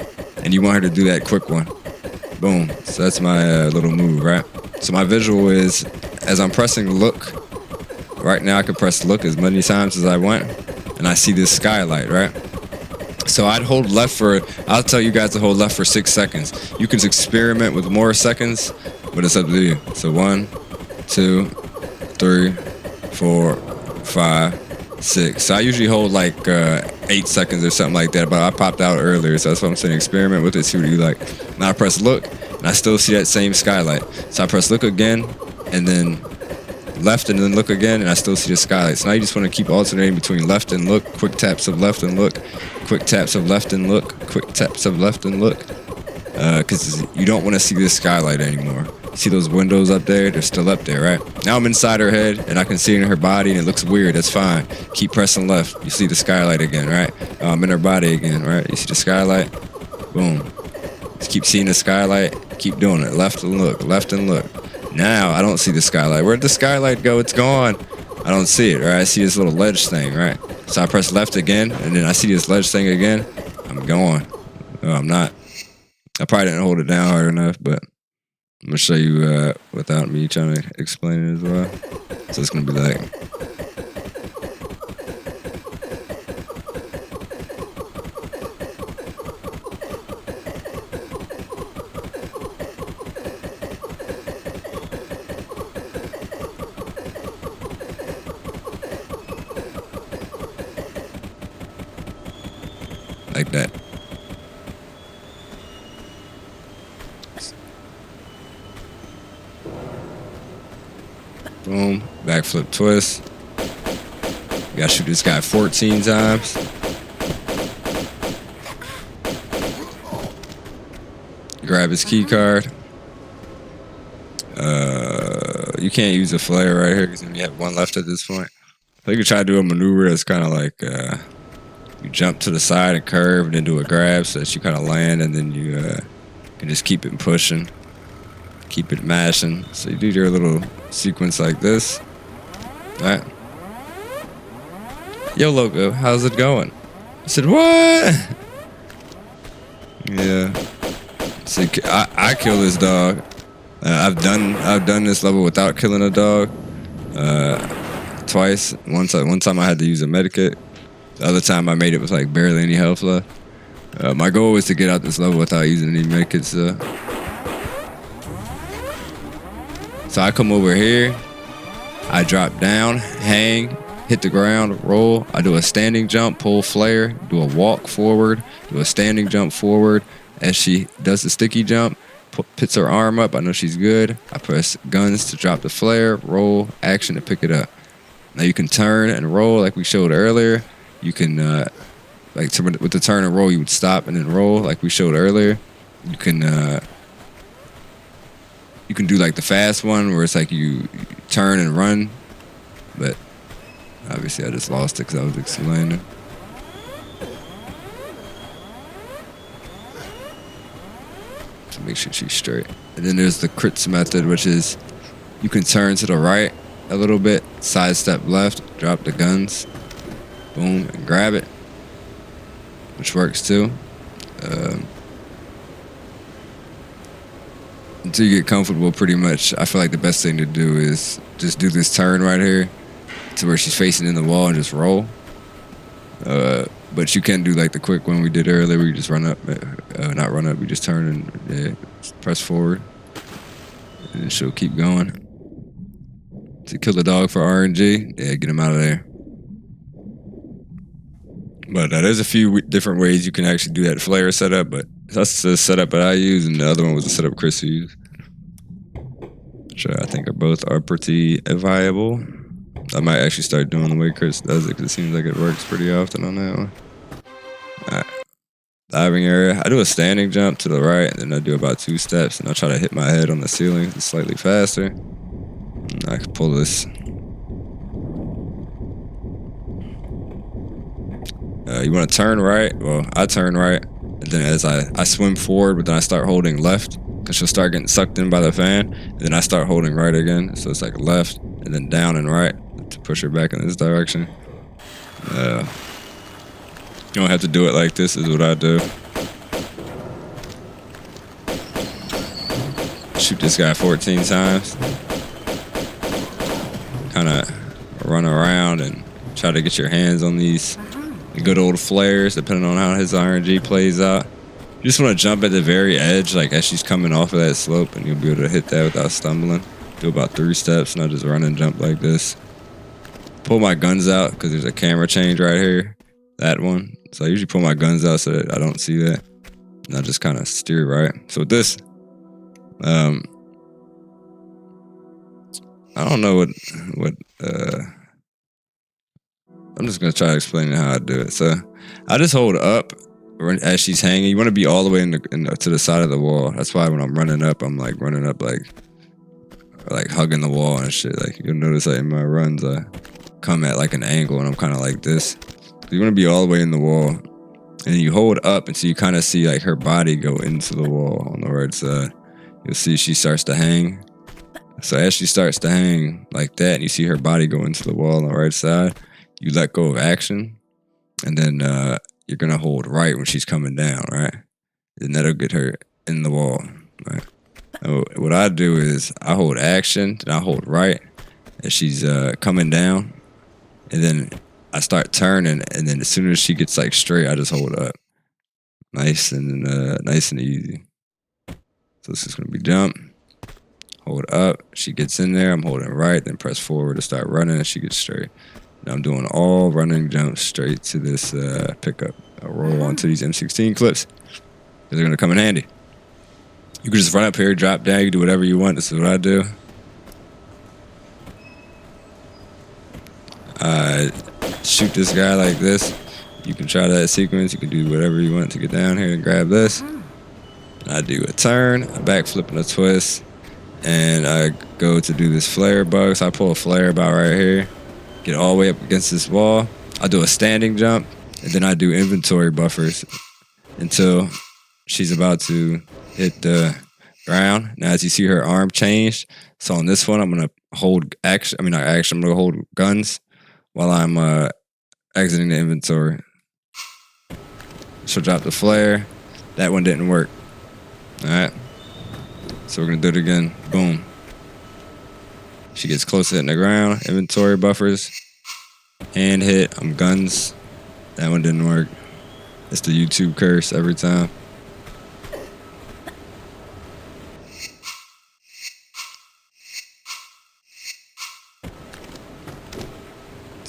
And you want her to do that quick one. Boom. So that's my little move, right? So my visual is as I'm pressing look. Right now, I can press look as many times as I want, and I see this skylight, right? So I'd hold left I'll tell you guys to hold left for 6 seconds. You can experiment with more seconds, but it's up to you. So 1, 2, 3, 4, 5, 6. So I usually hold like 8 seconds or something like that, but I popped out earlier, so that's what I'm saying. Experiment with it, see what you like. Now I press look, and I still see that same skylight. So I press look again, and then left and then look again, and I still see the skylight. So now you just want to keep alternating between left and look, quick taps of left and look, quick taps of left and look, quick taps of left and look, because you don't want to see this skylight anymore. See those windows up there? They're still up there, right? Now I'm inside her head, and I can see it in her body, and it looks weird. That's fine. Keep pressing left. You see the skylight again, right? I'm in her body again, right? You see the skylight? Boom. Just keep seeing the skylight. Keep doing it. Left and look, left and look. Now I don't see the skylight. Where'd the skylight go? It's gone. I don't see it, right? I see this little ledge thing, right? So I press left again, and then I see this ledge thing again. I'm going. No, I'm not. I probably didn't hold it down hard enough, but I'm gonna show you without me trying to explain it as well. So it's gonna be like, like that. Boom, backflip twist. You gotta shoot this guy 14 times. Grab his key card. You can't use a flare right here because you have one left at this point. So you can try to do a maneuver that's kind of like you jump to the side and curve and then do a grab so that you kind of land, and then you can just keep it pushing, keep it mashing. So you do your little sequence like this. All right. Yo, Loco, how's it going? I said, what? Yeah. See, I kill this dog. I've done this level without killing a dog. Twice. One time I had to use a medikit. The other time I made it with like barely any health left. My goal was to get out this level without using any medikits. So I come over here, I drop down, hang, hit the ground, roll. I do a standing jump, pull flare, do a walk forward, do a standing jump forward. As she does the sticky jump, puts her arm up, I know she's good. I press guns to drop the flare, roll, action to pick it up. Now you can turn and roll like we showed earlier. You can, with the turn and roll, you would stop and then roll like we showed earlier. You can do like the fast one where it's like you turn and run, but obviously I just lost it because I was explaining. So make sure she's straight. And then there's the crits method, which is you can turn to the right a little bit, sidestep left, drop the guns, boom, and grab it, which works too. Until you get comfortable, pretty much, I feel like the best thing to do is just do this turn right here to where she's facing in the wall and just roll. But you can do like the quick one we did earlier where you just run up, not run up, you just turn and press forward. And she'll keep going. To kill the dog for RNG, get him out of there. But there's a few different ways you can actually do that flare setup, but that's the setup that I use, and the other one was the setup Chris used. Which I think both are pretty viable. I might actually start doing the way Chris does it, because it seems like it works pretty often on that one. Alright. Diving area. I do a standing jump to the right, and then I do about 2 steps, and I try to hit my head on the ceiling slightly faster. And I can pull this. You want to turn right. Well, I turn right, and then as I swim forward, but then I start holding left, because she'll start getting sucked in by the fan, and then I start holding right again. So it's like left, and then down and right to push her back in this direction. You don't have to do it like this, is what I do. Shoot this guy 14 times. Kind of run around and try to get your hands on these good old flares, depending on how his RNG plays out. You just want to jump at the very edge, like as she's coming off of that slope, and you'll be able to hit that without stumbling. Do about 3 steps, not just run and jump like this. Pull my guns out, because there's a camera change right here. That one. So I usually pull my guns out so that I don't see that. And I just kind of steer right. So with this, I don't know what I'm just gonna try to explain how I do it. So I just hold up as she's hanging. You want to be all the way to the side of the wall. That's why when I'm running up, I'm like running up like hugging the wall and shit. Like you'll notice that in my runs, I come at like an angle and I'm kind of like this. So you want to be all the way in the wall, and you hold up until you kind of see like her body go into the wall on the right side. You'll see she starts to hang. So as she starts to hang like that, and you see her body go into the wall on the right side, you let go of action, and then you're gonna hold right when she's coming down, right? And that'll get her in the wall, right? So what I do is I hold action, then I hold right as she's coming down, and then I start turning, and then as soon as she gets like straight, I just hold up, nice and easy. So this is gonna be jump. Hold up, she gets in there, I'm holding right, then press forward to start running, and she gets straight. Now I'm doing all running jumps straight to this pickup. I'll roll onto these M16 clips, because they're going to come in handy. You can just run up here, drop down, you do whatever you want. This is what I do. I shoot this guy like this. You can try that sequence, you can do whatever you want to get down here and grab this. And I do a turn, a backflip and a twist. And I go to do this flare bug. So I pull a flare about right here, get all the way up against this wall. I do a standing jump, and then I do inventory buffers until she's about to hit the ground. Now, as you see her arm changed, so on this one, I'm gonna hold action. I'm gonna hold guns while I'm exiting the inventory. She'll drop the flare. That one didn't work. All right. So we're gonna do it again. Boom. She gets close to hitting the ground. Inventory buffers. Hand hit. I'm guns. That one didn't work. It's the YouTube curse every time.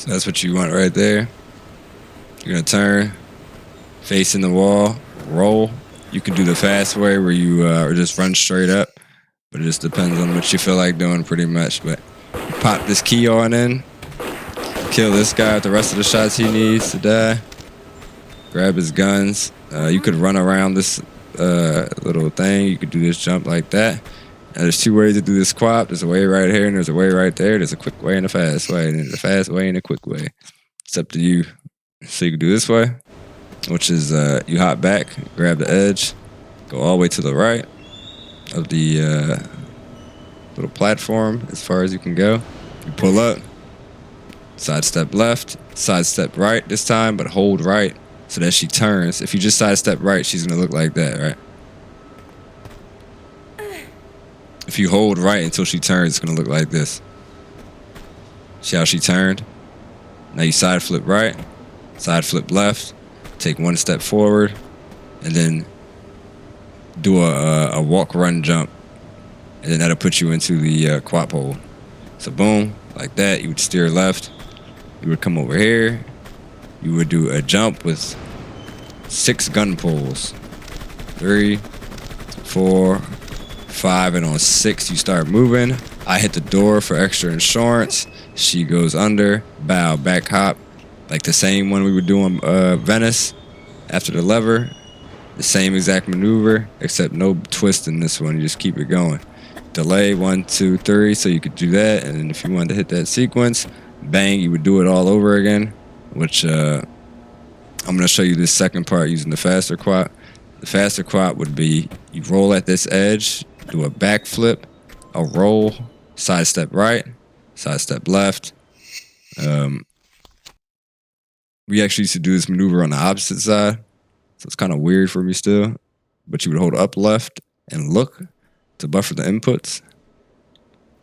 So that's what you want right there. You're gonna turn, facing the wall, roll. You can do the fast way where you or just run straight up, but it just depends on what you feel like doing, pretty much. But you pop this key on in, kill this guy with the rest of the shots he needs to die. Grab his guns. You could run around this little thing. You could do this jump like that. And there's two ways to do this quap. There's a way right here and there's a way right there. There's a quick way and a fast way. And there's a fast way and a quick way. It's up to you. So you can do this way, which is you hop back, grab the edge, go all the way to the right of the little platform as far as you can go. You pull up, sidestep left, sidestep right this time, but hold right so that she turns. If you just sidestep right, she's gonna look like that, right? If you hold right until she turns, it's gonna look like this. See how she turned? Now you side flip right, side flip left, take one step forward, and then do a walk, run, jump. And then that'll put you into the quap hole. So boom, like that, you would steer left. You would come over here. You would do a jump with 6 gun pulls. 3, 4, 5, and on 6 you start moving. I hit the door for extra insurance. She goes under, bow, back hop, like the same one we were doing Venice after the lever. The same exact maneuver, except no twist in this one. You just keep it going. Delay 1, 2, 3, so you could do that. And then if you wanted to hit that sequence, bang, you would do it all over again. Which I'm gonna show you this second part using the faster quap. The faster quap would be you roll at this edge, do a backflip, a roll, sidestep right, sidestep left. We actually used to do this maneuver on the opposite side, so it's kind of weird for me still. But you would hold up left and look to buffer the inputs,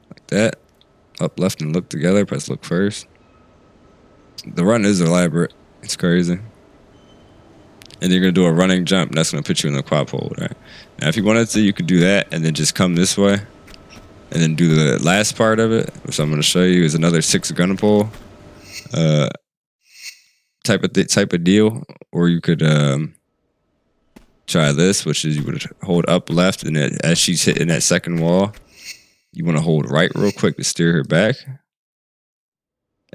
like that. Up left and look together, press look first. The run is elaborate, it's crazy. And you're gonna do a running jump, and that's gonna put you in the quap hold, right? Now if you wanted to, you could do that and then just come this way and then do the last part of it, which I'm gonna show you is another 6 gun pull type of deal. Or you could try this, which is you would hold up left, and then as she's hitting that second wall, you want to hold right real quick to steer her back,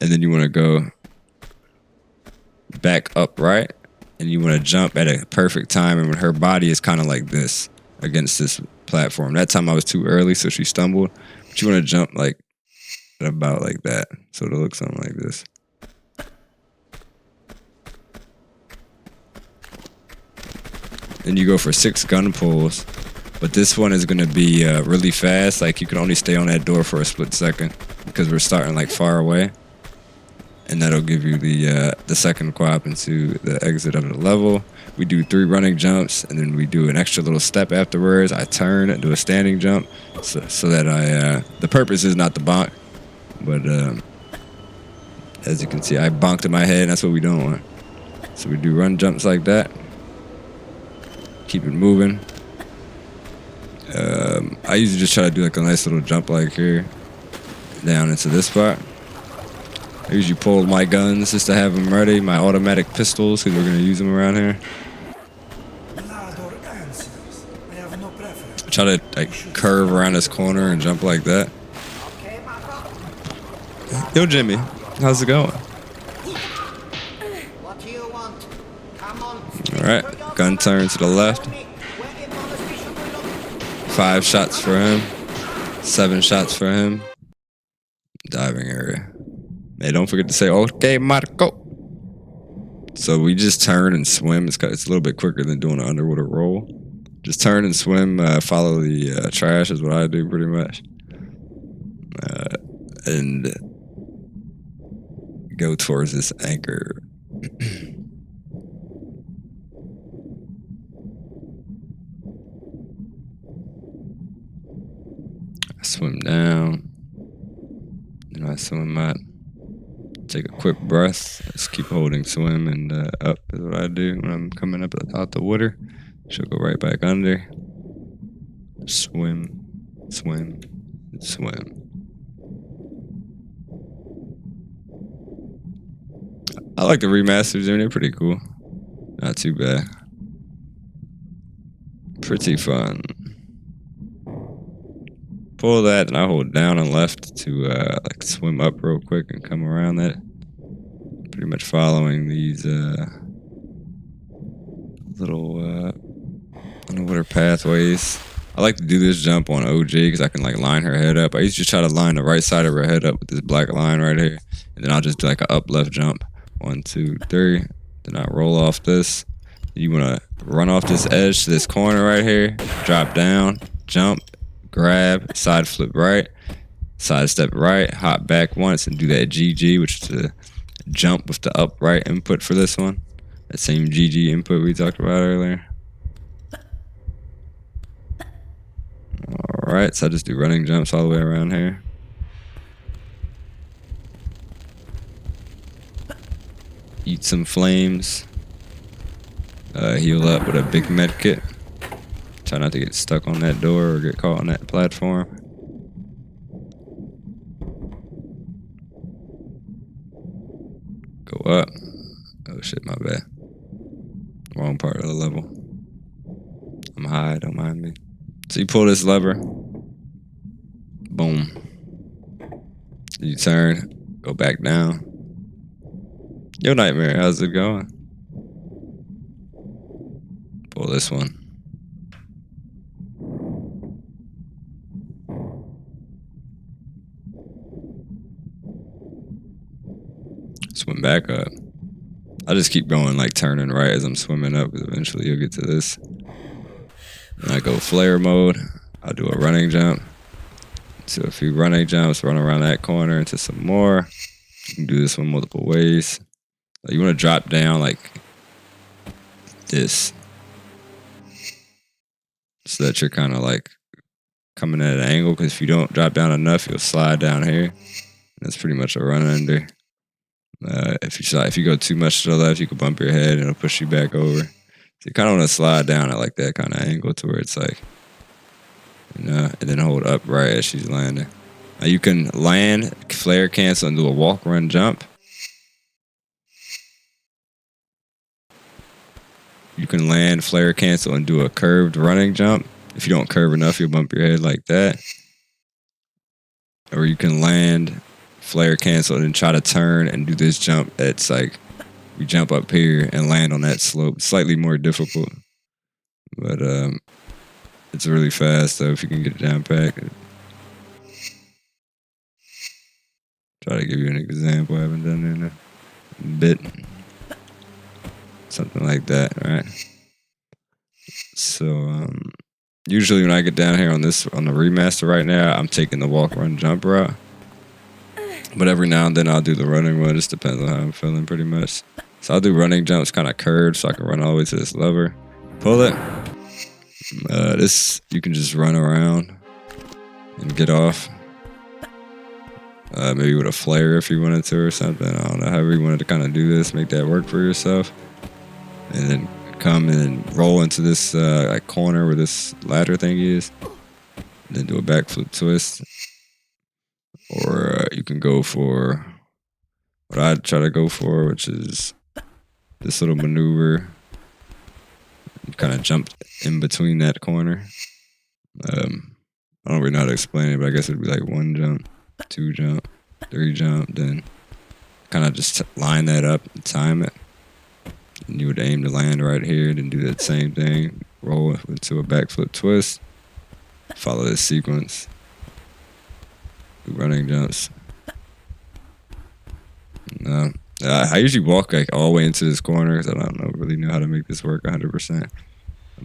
and then you want to go back up right, and you want to jump at a perfect time, and when her body is kind of like this against this platform. That time I was too early, so she stumbled, but you want to jump like about like that, so it'll look something like this. Then you go for 6 gun pulls, but this one is going to be really fast. Like you can only stay on that door for a split second because we're starting like far away, and that'll give you the second quap into the exit of the level. We do 3 running jumps, and then we do an extra little step afterwards. I turn and do a standing jump, so that the purpose is not to bonk, but as you can see, I bonked in my head, and that's what we don't want. So we do run jumps like that. Keep it moving. I usually just try to do like a nice little jump like here, down into this spot. I usually pull my guns just to have them ready, my automatic pistols, because we're going to use them around here. I try to like curve around this corner and jump like that. Yo, Jimmy, how's it going? Alright, gun turn to the left. 5 shots for him. 7 shots for him. Diving area. Hey, don't forget to say, okay, Marco. So we just turn and swim. It's a little bit quicker than doing an underwater roll. Just turn and swim, follow the trash is what I do pretty much. And go towards this anchor. Swim down, and I swim up. Take a quick breath. Just keep holding swim, and up is what I do when I'm coming up out the water. She'll go right back under. Swim, swim, swim. I like the remasters. I mean, they're pretty cool. Not too bad. Pretty fun. Pull that, and I hold down and left to like swim up real quick and come around that. Pretty much following these little I don't know what are pathways. I like to do this jump on OG because I can like line her head up. I used to try to line the right side of her head up with this black line right here, and then I'll just do like a up left jump. 1, 2, 3. Then I roll off this. You want to run off this edge to this corner right here. Drop down, jump, grab, side flip right, side step right, hop back once, and do that GG, which is the jump with the upright input for this one. That same GG input we talked about earlier. Alright, so I just do running jumps all the way around here. Eat some flames. Heal up with a big med kit. Try not to get stuck on that door or get caught on that platform. Go up. Oh shit, my bad. Wrong part of the level. I'm high, don't mind me. So you pull this lever. Boom. You turn. Go back down. Yo, Nightmare, how's it going? Pull this one. Swim back up. I just keep going, like turning right as I'm swimming up, because eventually you'll get to this. And I go flare mode. I'll do a running jump. So a few running jumps, run around that corner into some more. You can do this one multiple ways. You want to drop down like this, so that you're kind of like coming at an angle, because if you don't drop down enough, you'll slide down here. That's pretty much a run under. If you go too much to the left, you can bump your head and it'll push you back over. So you kind of want to slide down at like that kind of angle to where it's like, and then hold up right as she's landing. Now you can land, flare cancel, and do a walk, run, jump. You can land, flare cancel, and do a curved running jump. If you don't curve enough, you'll bump your head like that. Or you can land, flare cancel, and try to turn and do this jump. It's like you jump up here and land on that slope. Slightly more difficult, but it's really fast though if you can get it down packed. Try to give you an example. I haven't done it in a bit. Something like that, right? So usually when I get down here on the remaster right now, I'm taking the walk, run, jump route. But every now and then I'll do the running one. It just depends on how I'm feeling, pretty much. So I'll do running jumps kind of curved, so I can run all the way to this lever, pull it. This you can just run around and get off. Maybe with a flare if you wanted to or something. I don't know, however you wanted to kind of do this, make that work for yourself. And then come and roll into this like corner where this ladder thing is. And then do a backflip twist. Or you can go for what I'd try to go for, which is this little maneuver. You kind of jump in between that corner. I don't really know how to explain it, but I guess it'd be like 1 jump, 2 jump, 3 jump, then kind of just line that up and time it. And you would aim to land right here, then do that same thing, roll into a backflip twist, follow this sequence, do running jumps. I usually walk like all the way into this corner because I don't really know how to make this work 100%.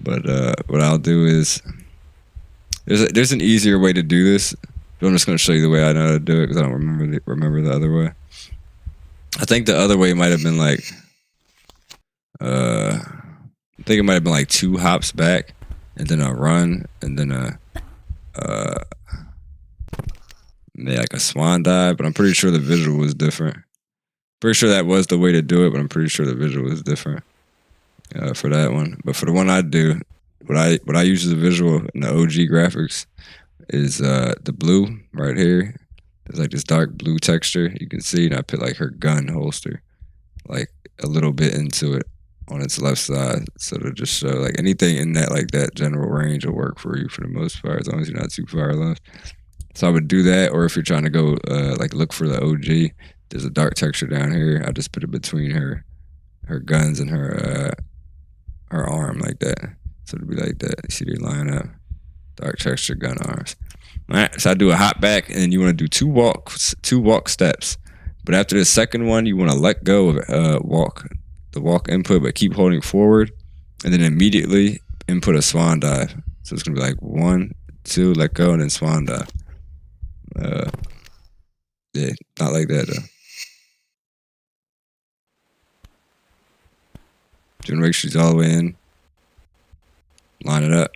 But what I'll do is there's an easier way to do this. But I'm just going to show you the way I know how to do it because I don't remember the other way. I think the other way might have been like I think it might have been like 2 hops back and then a run and then maybe like a swan dive. But I'm pretty sure the visual was different. Pretty sure that was the way to do it, but I'm pretty sure the visual was different for that one. But for the one I do, what I use as a visual in the OG graphics is the blue right here. There's like this dark blue texture you can see, and I put like her gun holster. like a little bit into it on its left side. So to just show like anything in that like that general range will work for you for the most part, as long as you're not too far left. So I would do that, or if you're trying to go like look for the OG, there's a dark texture down here. I just put it between her guns and her arm like that. So it'd be like that. You see they line up. Dark texture gun arms. All right, so I do a hop back, and then you want to do two walk steps. But after the second one, you want to let go of the walk input, but keep holding forward, and then immediately input a swan dive. So it's gonna be like 1, 2, let go, and then swan dive. Yeah, not like that though. You want to make sure she's all the way in. Line it up.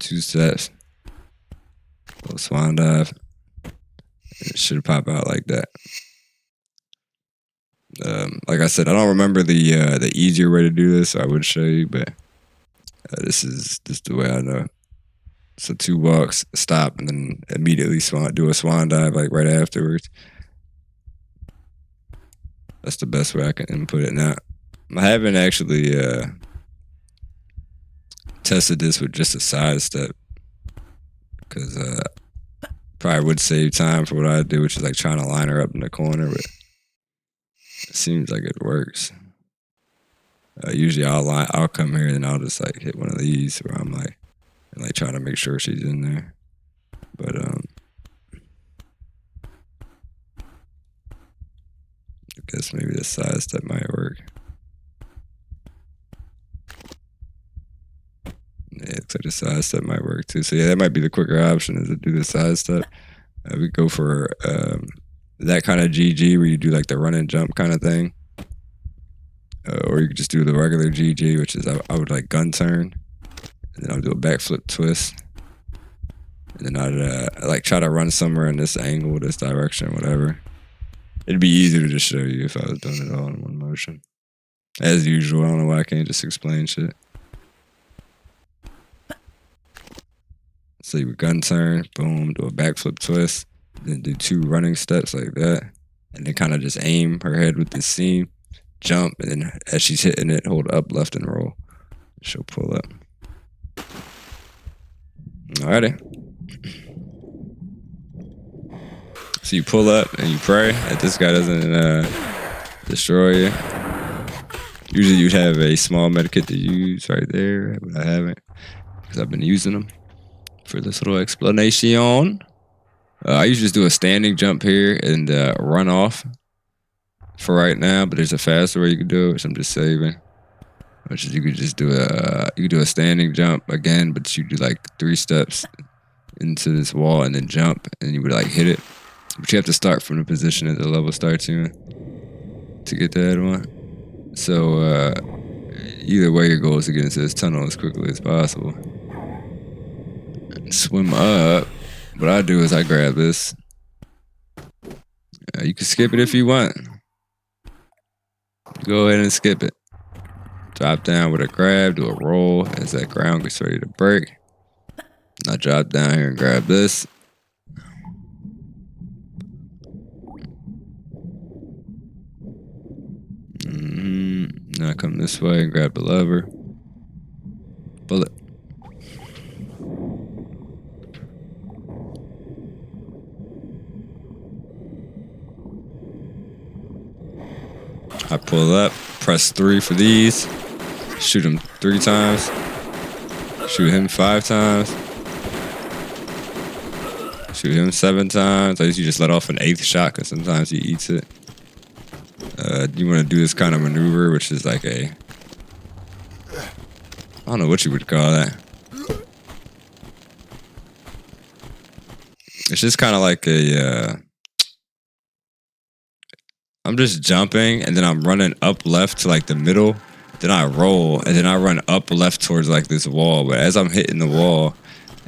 2 steps. Little swan dive. It should pop out like that. Like I said, I don't remember the easier way to do this, so I would show you, but this is just the way I know. So 2 walks, stop, and then immediately do a swan dive like right afterwards. That's the best way I can input it. Now, I haven't actually tested this with just a side step, because probably would save time for what I do, which is like trying to line her up in the corner, but it seems like it works. Usually I'll come here and I'll just like hit one of these where I'm like trying to make sure she's in there. But I guess maybe the side step might work. Yeah, looks like the side step might work too. So yeah, that might be the quicker option, is to do the side step. We go for that kind of GG where you do like the run and jump kind of thing. Or you could just do the regular GG, which is I would like gun turn, and then I'll do a backflip twist, and then I'd like try to run somewhere in this angle, this direction, whatever. It'd be easier to just show you if I was doing it all in one motion. As usual, I don't know why I can't just explain shit. So you would gun turn, boom, do a backflip twist, then do 2 running steps like that, and then kind of just aim her head with the seam, jump, and then as she's hitting it, hold up, left, and roll. She'll pull up. Alrighty. So you pull up and you pray that this guy doesn't destroy you. Usually you'd have a small medikit to use right there, but I haven't, because I've been using them for this little explanation. I usually just do a standing jump here and run off for right now, but there's a faster way you can do it, which I'm just saving. Which is you could just do a standing jump again, but you do like 3 steps into this wall and then jump, and you would like hit it. But you have to start from the position that the level starts in to get that one. So either way, your goal is to get into this tunnel as quickly as possible. Swim up. What I do is I grab this. You can skip it if you want. Go ahead and skip it. Drop down with a grab, do a roll as that ground gets ready to break. I drop down here and grab this. Now I come this way and grab the lever. Bullet. I pull up, press 3 for these, shoot him 3 times, shoot him 5 times, shoot him 7 times. I usually just let off an 8th shot because sometimes he eats it. You want to do this kind of maneuver, which is like I don't know what you would call that. It's just kind of like I'm just jumping and then I'm running up left to like the middle. Then I roll and then I run up left towards like this wall. But as I'm hitting the wall,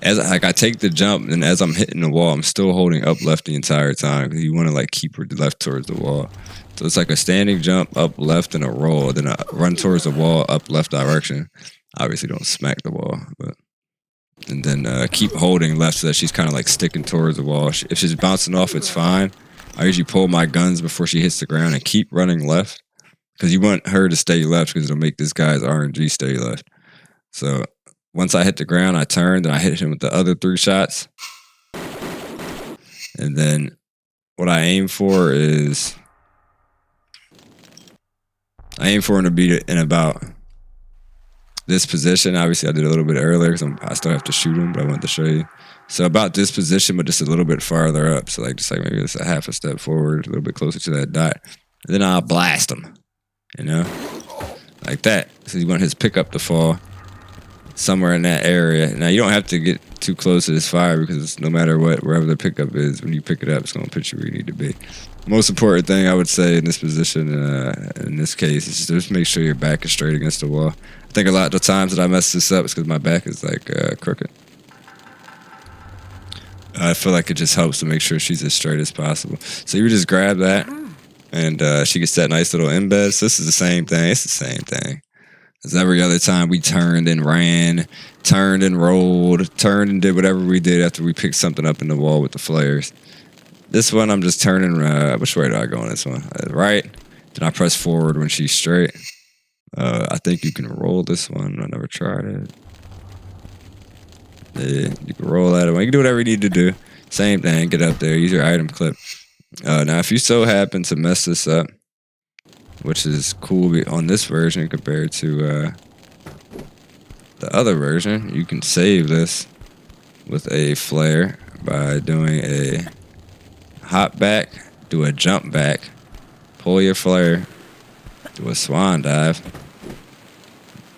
I take the jump, and as I'm hitting the wall, I'm still holding up left the entire time because you want to like keep her left towards the wall. So it's like a standing jump up left and a roll, then I run towards the wall up left direction. Obviously, don't smack the wall, but and then keep holding left so that she's kind of like sticking towards the wall. If she's bouncing off, it's fine. I usually pull my guns before she hits the ground and keep running left because you want her to stay left because it'll make this guy's RNG stay left. So once I hit the ground, I turned and I hit him with the other 3 shots. And then what I aim for is I aim for him to be in about this position. Obviously, I did a little bit earlier because I still have to shoot him, but I wanted to show you. So about this position, but just a little bit farther up. So like just like maybe just a half a step forward, a little bit closer to that dot. And then I'll blast him, you know, like that. So you want his pickup to fall somewhere in that area. Now you don't have to get too close to this fire because no matter what, wherever the pickup is, when you pick it up, it's going to put you where you need to be. Most important thing I would say in this position, in this case, is just make sure your back is straight against the wall. I think a lot of the times that I mess this up is because my back is like crooked. I feel like it just helps to make sure she's as straight as possible. So you just grab that, and she gets that nice little embed. So this is the same thing. It's the same thing as every other time we turned and ran, turned and rolled, turned and did whatever we did after we picked something up in the wall with the flares. This one, I'm just turning. Which way do I go on this one? Right. Then I press forward when she's straight. I think you can roll this one. I never tried it. Yeah, you can roll that. You can do whatever you need to do. Same thing. Get up there. Use your item clip. Now, if you so happen to mess this up, which is cool on this version compared to the other version, you can save this with a flare by doing a hop back, do a jump back, pull your flare, do a swan dive,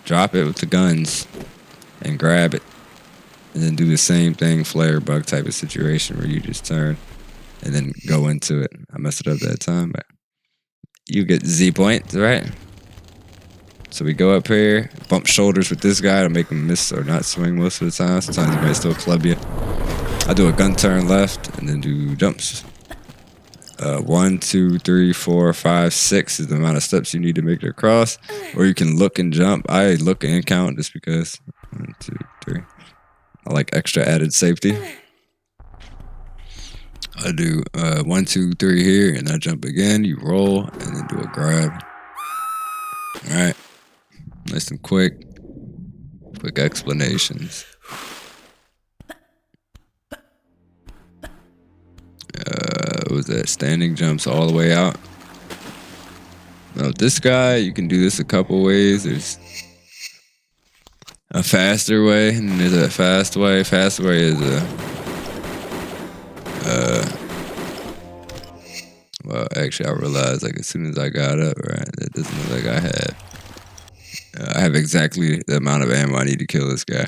drop it with the guns, and grab it. And then do the same thing, flare bug type of situation where you just turn and then go into it. I messed it up that time, but you get Z points, right? So we go up here, bump shoulders with this guy to make him miss or not swing most of the time. Sometimes he might still club you. I do a gun turn left and then do jumps. 1, 2, 3, 4, 5, 6 is the amount of steps you need to make it across. Or you can look and jump. I look and count just because. 1, 2, 3. I like extra added safety. I do 1, 2, 3 here, and I jump again. You roll, and then do a grab. All right, nice and quick. Quick explanations. What was that? Standing jumps all the way out. Now this guy, you can do this a couple ways. There's a faster way, and there's a fast way. Fast way is well, actually, I realized like as soon as I got up, right, that doesn't look like I have exactly the amount of ammo I need to kill this guy.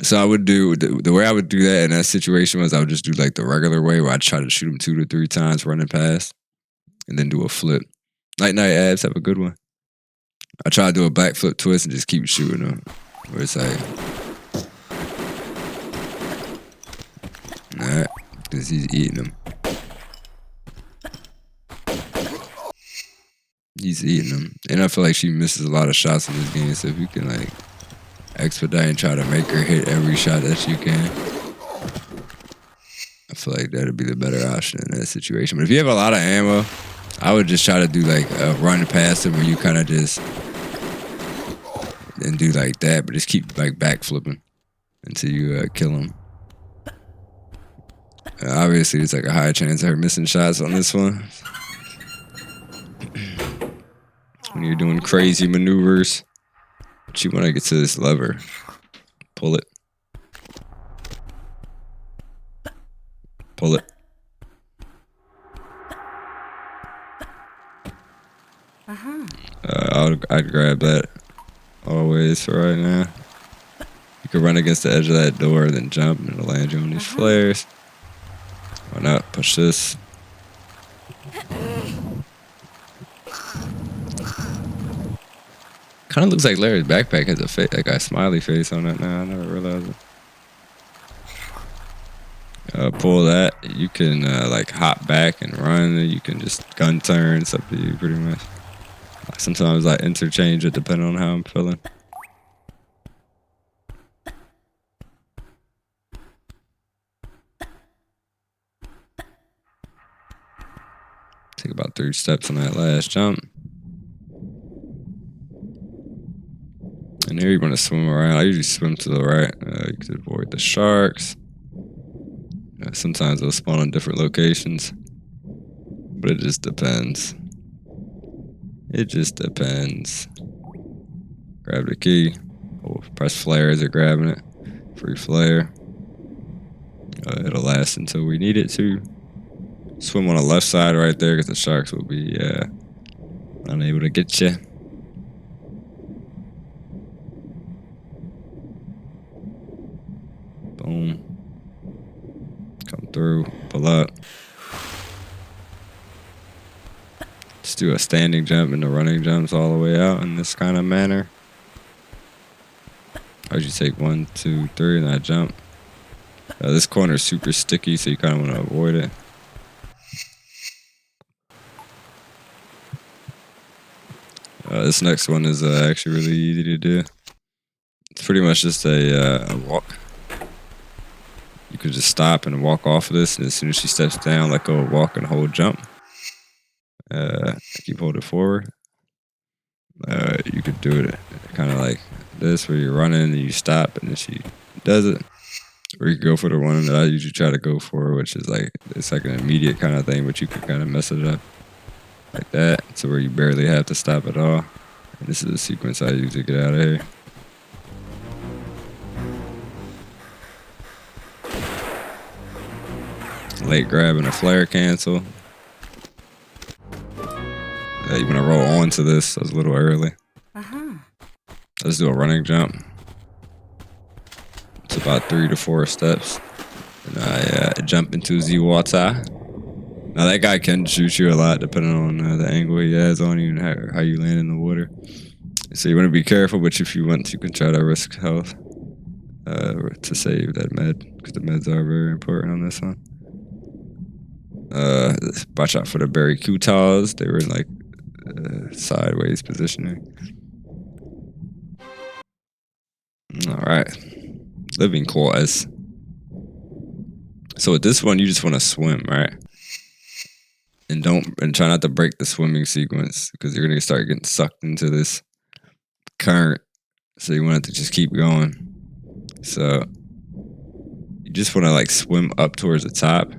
So I would do the way I would do that in that situation was I would just do like the regular way where I'd try to shoot him 2 to 3 times running past, and then do a flip. Night abs, have a good one. I try to do a backflip twist and just keep shooting him. Where it's like, nah, because he's eating them. He's eating them. And I feel like she misses a lot of shots in this game, so if you can like expedite and try to make her hit every shot that you can, I feel like that'd be the better option in that situation. But if you have a lot of ammo, I would just try to do like a run past him where you kind of just and do like that, but just keep like back flipping until you kill him. Obviously, there's like a high chance of her missing shots on this one. When you're doing crazy maneuvers, but you want to get to this lever, pull it, pull it. I'd grab that always for right now. You can run against the edge of that door, then jump, and it'll land you on these flares. Why not push this? Kind of looks like Larry's backpack has like a smiley face on it now. I never realized it. Pull that. You can like hop back and run. You can just gun turn. It's up to you pretty much. Sometimes I interchange it depending on how I'm feeling. Take about 3 steps on that last jump. And here you want to swim around. I usually swim to the right. You could avoid the sharks. Sometimes they'll spawn on different locations. But it just depends. It just depends. Grab the key. Press flare as you're grabbing it. Free flare. It'll last until we need it to. Swim on the left side right there because the sharks will be unable to get you. Boom. Come through. Pull up. Just do a standing jump and the running jumps all the way out in this kind of manner. I usually take 1, 2, 3 and I jump. This corner is super sticky, so you kind of want to avoid it. This next one is actually really easy to do. It's pretty much just a walk. You could just stop and walk off of this, and as soon as she steps down, let go of walk and hold jump. Keep holding forward. You could do it kind of like this, where you're running and you stop, and then she does it. Or you could go for the one that I usually try to go for, which is like, it's like an immediate kind of thing, but you could kind of mess it up like that, so where you barely have to stop at all. And this is the sequence I usually get out of here. Late grab and a flare cancel. You want to roll onto this. I was a little early. Let's do a running jump. It's about 3 to 4 steps. And I jump into the water. Now that guy can shoot you a lot depending on the angle he has on you and how you land in the water. So you want to be careful, but if you want, you can try to risk health to save that med, because the meds are very important on this one. Watch out for the barracudas. They were in like sideways positioning. Alright. Living quarters. So with this one, you just want to swim, right? And try not to break the swimming sequence, because you're gonna start getting sucked into this current. So you want it to just keep going. So you just want to like swim up towards the top.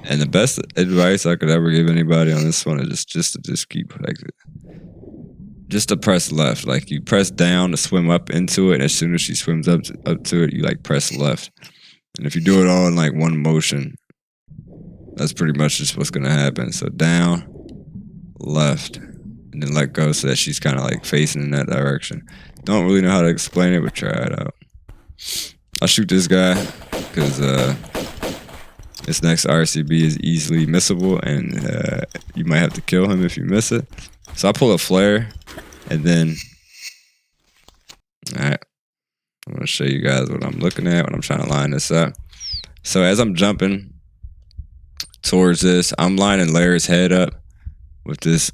And the best advice I could ever give anybody on this one is just to keep like, just to press left. Like you press down to swim up into it, and as soon as she swims up to it, you like press left. And if you do it all in like one motion, that's pretty much just what's gonna happen. So down, left, and then let go so that she's kind of like facing in that direction. Don't really know how to explain it, but try it out. I'll shoot this guy because this next RCB is easily missable, and you might have to kill him if you miss it. So I pull a flare, and then, alright, I'm going to show you guys what I'm looking at when I'm trying to line this up. So as I'm jumping towards this, I'm lining Lara's head up with this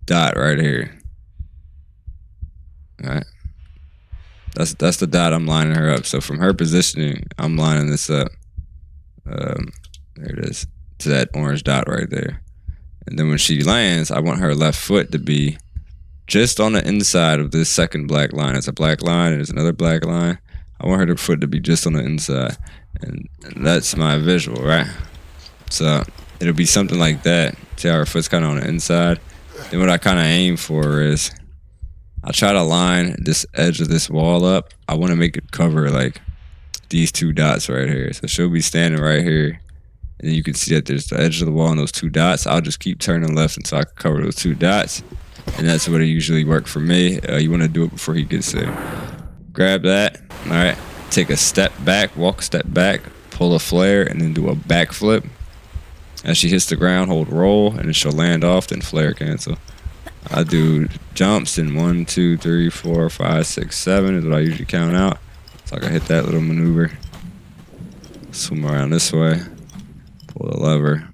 dot right here. Alright. That's the dot I'm lining her up. So from her positioning, I'm lining this up. There it is. To that orange dot right there. And then when she lands, I want her left foot to be just on the inside of this second black line. It's a black line and there's another black line. I want her foot to be just on the inside. And that's my visual, right? So it'll be something like that. See how her foot's kind of on the inside? Then what I kind of aim for is, I try to line this edge of this wall up. I want to make it cover like these 2 dots right here. So she'll be standing right here. And then you can see that there's the edge of the wall and those 2 dots. I'll just keep turning left until I can cover those 2 dots. And that's what it usually works for me. You want to do it before he gets there. Grab that. All right. Take a step back, walk a step back, pull a flare, and then do a backflip. As she hits the ground, hold roll, and then she'll land off, then flare cancel. I do jumps in 1, 2, 3, 4, 5, 6, 7 is what I usually count out. So I can hit that little maneuver. Swim around this way. Pull the lever.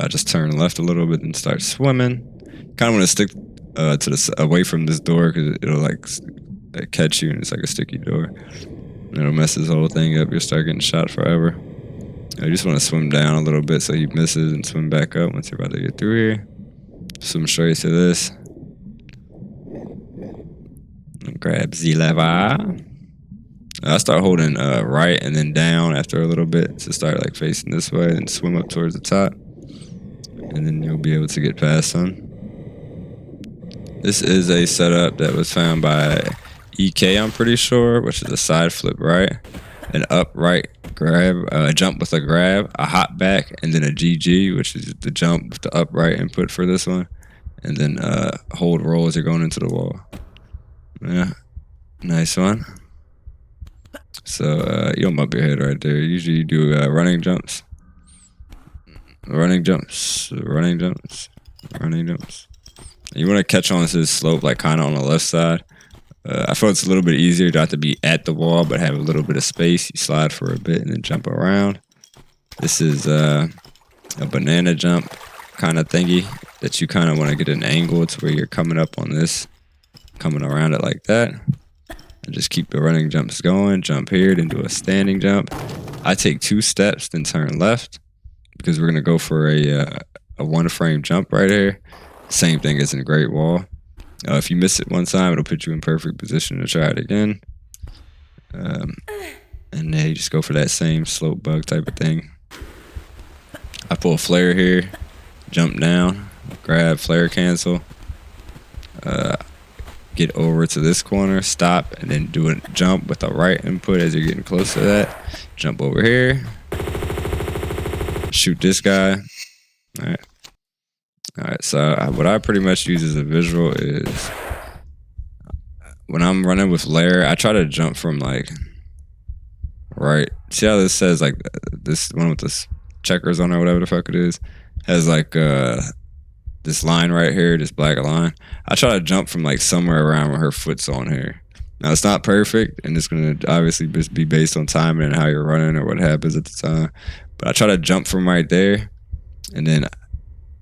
Just turn left a little bit and start swimming. Kind of want to stick away from this door because it'll like catch you and it's like a sticky door. It'll mess this whole thing up. You'll start getting shot forever. You just want to swim down a little bit so he misses and swim back up once you're about to get through here. Swim straight to this. And grab the lever. I start holding right and then down after a little bit to start like facing this way and swim up towards the top. And then you'll be able to get past them. This is a setup that was found by EK, I'm pretty sure, which is a side flip right, an upright grab, a jump with a grab, a hop back, and then a GG, which is the jump with the upright input for this one, and then hold roll as you're going into the wall. Yeah, nice one. So you don't bump your head right there. Usually you do running jumps. Running jumps, running jumps, running jumps. You want to catch on to this slope, like kind of on the left side. I feel it's a little bit easier not to be at the wall, but have a little bit of space. You slide for a bit and then jump around. This is a banana jump kind of thingy that you kind of want to get an angle to where you're coming up on this, coming around it like that. And just keep the running jumps going. Jump here, then do a standing jump. I take 2 steps, then turn left because we're going to go for a one frame jump right here. Same thing as in Great Wall. If you miss it one time, it'll put you in perfect position to try it again. And then you just go for that same slope bug type of thing. I pull a flare here, jump down, grab flare cancel, get over to this corner, stop, and then do a jump with the right input as you're getting close to that. Jump over here, shoot this guy. Alright, so what I pretty much use as a visual is when I'm running with Lair, I try to jump from like right. See how this says like this one with the checkers on it, or whatever the fuck it is, has like this line right here, this black line. I try to jump from like somewhere around where her foot's on here. Now it's not perfect, and it's gonna obviously be based on timing and how you're running or what happens at the time. But I try to jump from right there, and then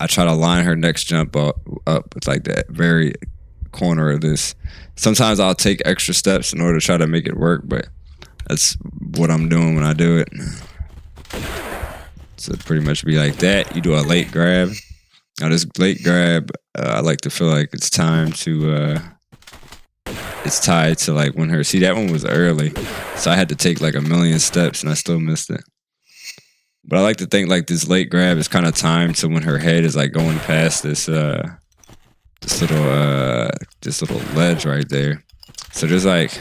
I try to line her next jump up with like that very corner of this. Sometimes I'll take extra steps in order to try to make it work, but that's what I'm doing when I do it. So it'd pretty much be like that. You do a late grab. Now this late grab, I like to feel like it's time to, it's tied to like when her, see that one was early. So I had to take like a million steps and I still missed it. But I like to think like this late grab is kind of timed to when her head is like going past this little ledge right there. So there's like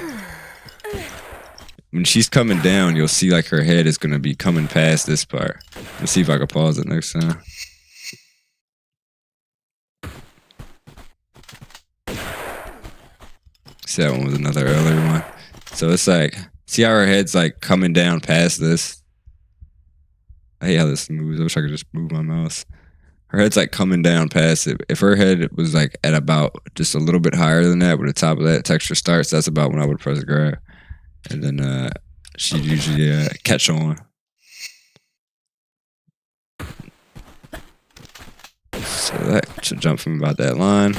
when she's coming down, you'll see like her head is gonna be coming past this part. Let's see if I can pause it next time. See, that one was another earlier one. So it's like, see how her head's like coming down past this. I hate how this moves. I wish I could just move my mouse. Her head's like coming down past it. If her head was like at about just a little bit higher than that, where the top of that texture starts, that's about when I would press grab. And then she'd usually catch on. So that should jump from about that line.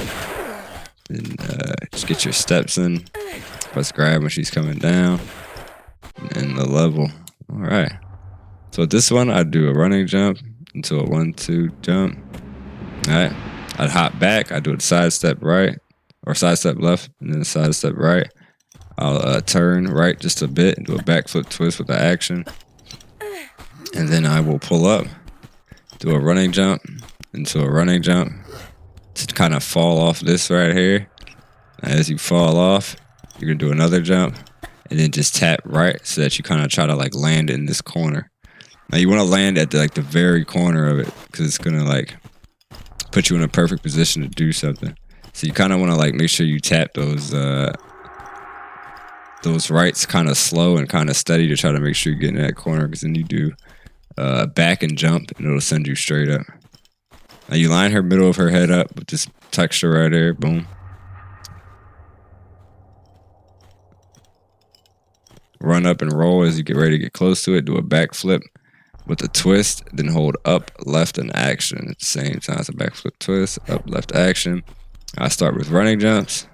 Then just get your steps in. Press grab when she's coming down. And the level. All right. So with this one, I'd do a running jump into a 1-2 jump. All right. I'd hop back. I'd do a side step right or side step left and then a side step right. I'll turn right just a bit and do a backflip twist with the action. And then I will pull up, do a running jump into a running jump to kind of fall off this right here. As you fall off, you're going to do another jump and then just tap right so that you kind of try to like land in this corner. Now you want to land at the very corner of it because it's going to like put you in a perfect position to do something. So you kind of want to like make sure you tap those rights kind of slow and kind of steady to try to make sure you get in that corner, because then you do back and jump and it'll send you straight up. Now you line her middle of her head up with this texture right there, boom. Run up and roll as you get ready to get close to it. Do a backflip with a twist, then hold up, left, and action at the same time. So backflip twist, up, left, action. I start with running jumps.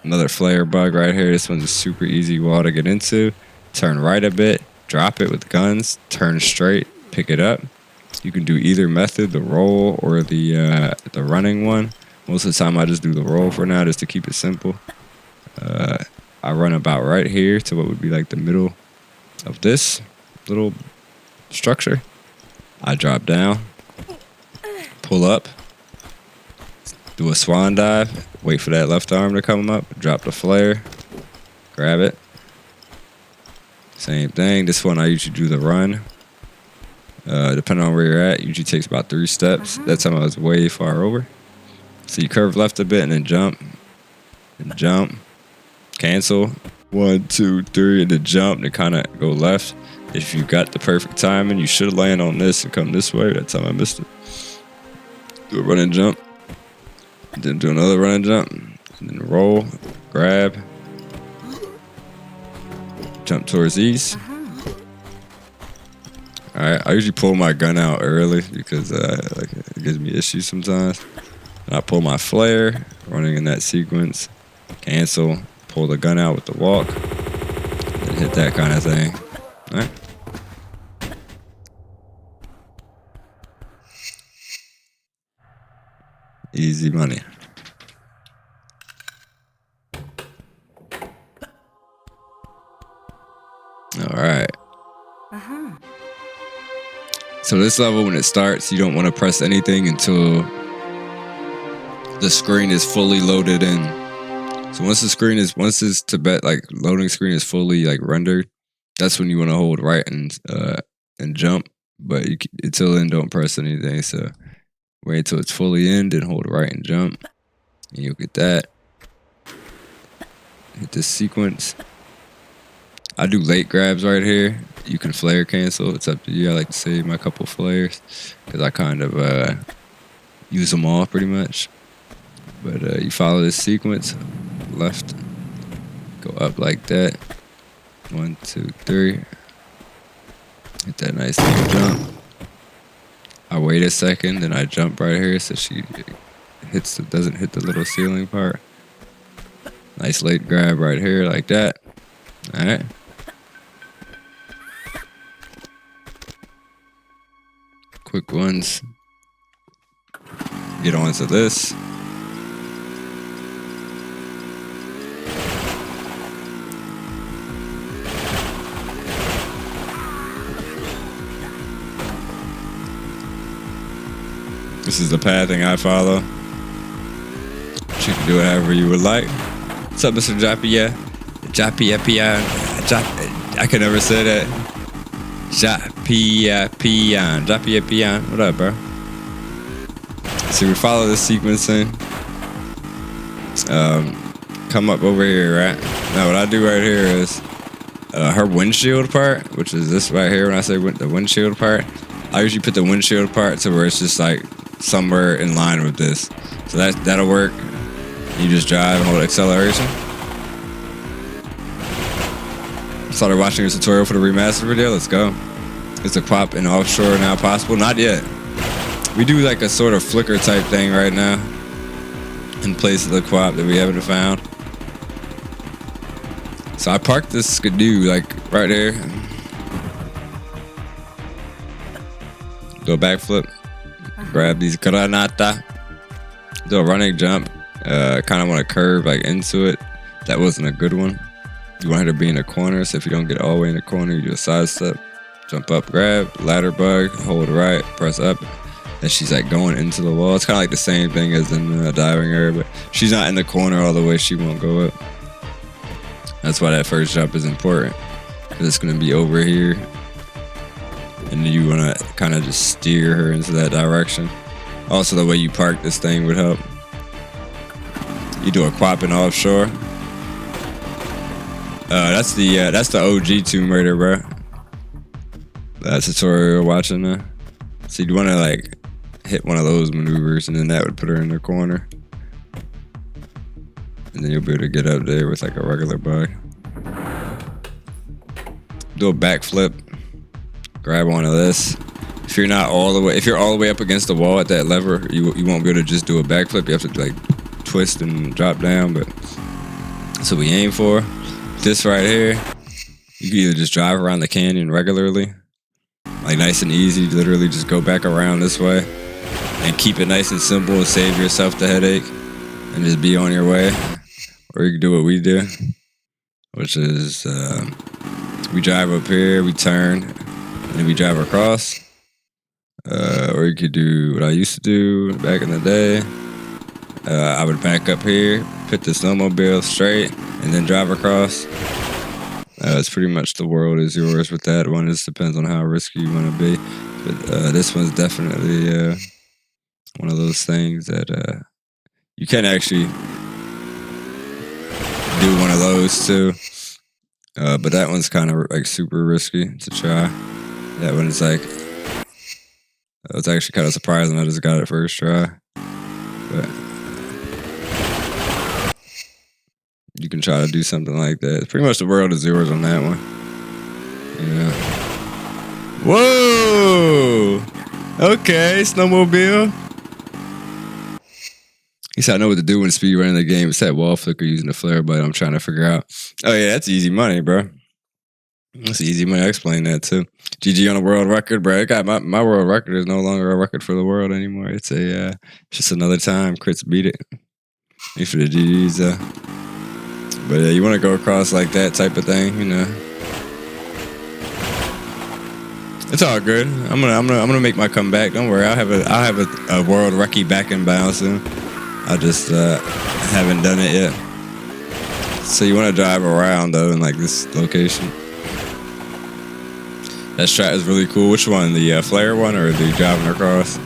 Another flare bug right here. This one's a super easy wall to get into. Turn right a bit, drop it with guns, turn straight, pick it up. You can do either method, the roll or the running one. Most of the time I just do the roll for now just to keep it simple. I run about right here to what would be like the middle of this little structure. I drop down, pull up, do a swan dive, wait for that left arm to come up, drop the flare, grab it. Same thing. This one I usually do the run. Depending on where you're at, usually takes about 3 steps. That time I was way far over. So you curve left a bit and then jump. And jump. Cancel. 1, 2, 3, and then jump to kind of go left. If you got the perfect timing, you should land on this and come this way. That time I missed it. Do a run and jump. Then do another run and jump. And then roll. Grab. Jump towards these. Alright, I usually pull my gun out early because like it gives me issues sometimes. And I pull my flare, running in that sequence. Cancel. Pull the gun out with the walk. And hit that kind of thing. Alright. Easy money. Alright. So this level, when it starts, you don't want to press anything until the screen is fully loaded in. So once this Tibet like loading screen is fully like rendered, that's when you want to hold right and jump. But until then, don't press anything. So wait until it's fully in, then hold right and jump, and you'll get that. Hit this sequence. I do late grabs right here. You can flare cancel. It's up to you. I like to save my couple flares because I kind of use them all pretty much. But you follow this sequence. Left. Go up like that. 1, 2, 3. Hit that nice little jump. I wait a second, then I jump right here so she doesn't hit the little ceiling part. Nice late grab right here like that. Alright. Quick ones. Get onto this. This is the pathing I follow. You can do it however you would like. What's up, Mr. Japia? Japia. I can never say that. Japia. What up, bro? So we follow this sequencing. Come up over here, right? Now what I do right here is her windshield part, which is this right here. When I say the windshield part, I usually put the windshield part to where it's just like somewhere in line with this. So that'll work. You just drive and hold acceleration. Started watching a tutorial for the remastered video. Let's go. Is the quap in offshore now possible? Not yet. We do like a sort of flicker type thing right now in place of the quap that we haven't found. So I parked this skidoo like right there. Do a backflip. Grab these granata. Do a running jump. Kind of want to curve like into it. That wasn't a good one. You want her to be in the corner, so if you don't get all the way in the corner, you do a side step. Jump up, grab, ladder bug, hold right, press up. And she's like going into the wall. It's kind of like the same thing as in the diving area, but she's not in the corner all the way. She won't go up. That's why that first jump is important. Because it's going to be over here. And you want to kind of just steer her into that direction. Also, the way you park this thing would help. You do a quap in offshore. That's the OG Tomb Raider, bro. That tutorial watching now. So you'd want to like hit one of those maneuvers, and then that would put her in the corner. And then you'll be able to get up there with like a regular bug. Do a backflip. Grab onto this. If you're all the way up against the wall at that lever, you won't be able to just do a backflip. You have to like twist and drop down, but So we aim for this right here. You can either just drive around the canyon regularly, like nice and easy, literally just go back around this way and keep it nice and simple and save yourself the headache and just be on your way. Or you can do what we do, which is we drive up here, we turn, and then we drive across. Or you could do what I used to do back in the day. I would back up here, put the snowmobile straight, and then drive across. It's pretty much the world is yours with that one. It just depends on how risky you want to be. But this one's definitely one of those things that you can actually do one of those too. But that one's kind of like super risky to try. That one is like, it's actually kind of surprising I just got it first try. But you can try to do something like that. Pretty much the world is yours on that one. Yeah. Whoa! Okay, snowmobile. He said I know what to do when speedrunning the game. It's that wall flicker using the flare, but I'm trying to figure out. Oh yeah, that's easy money, bro. That's easy money. I explained that too. GG on a world record, bro. I got my world record is no longer a record for the world anymore. It's just another time. Crits beat it. Thanks for the GGs. But yeah, you want to go across like that type of thing, you know. It's all good. I'm gonna make my comeback. Don't worry. I'll have a world recce back inbound soon. I just haven't done it yet. So you want to drive around though in like this location. That strat is really cool. Which one? The flare one or the driving across?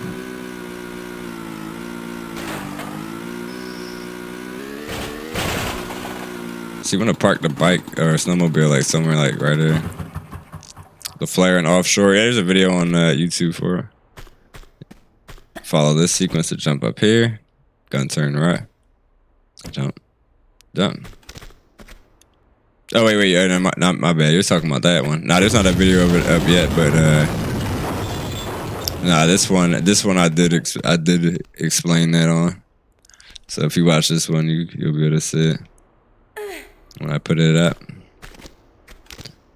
So you want to park the bike or snowmobile like somewhere like right there. The flare and offshore. Yeah, there's a video on YouTube for it. Follow this sequence to jump up here. Gun turn right. Jump. Jump. Oh wait, no, not my bad. You're talking about that one. Nah, there's not a video of it up yet, but nah, this one I did explain that on. So if you watch this one, you'll be able to see it when I put it up.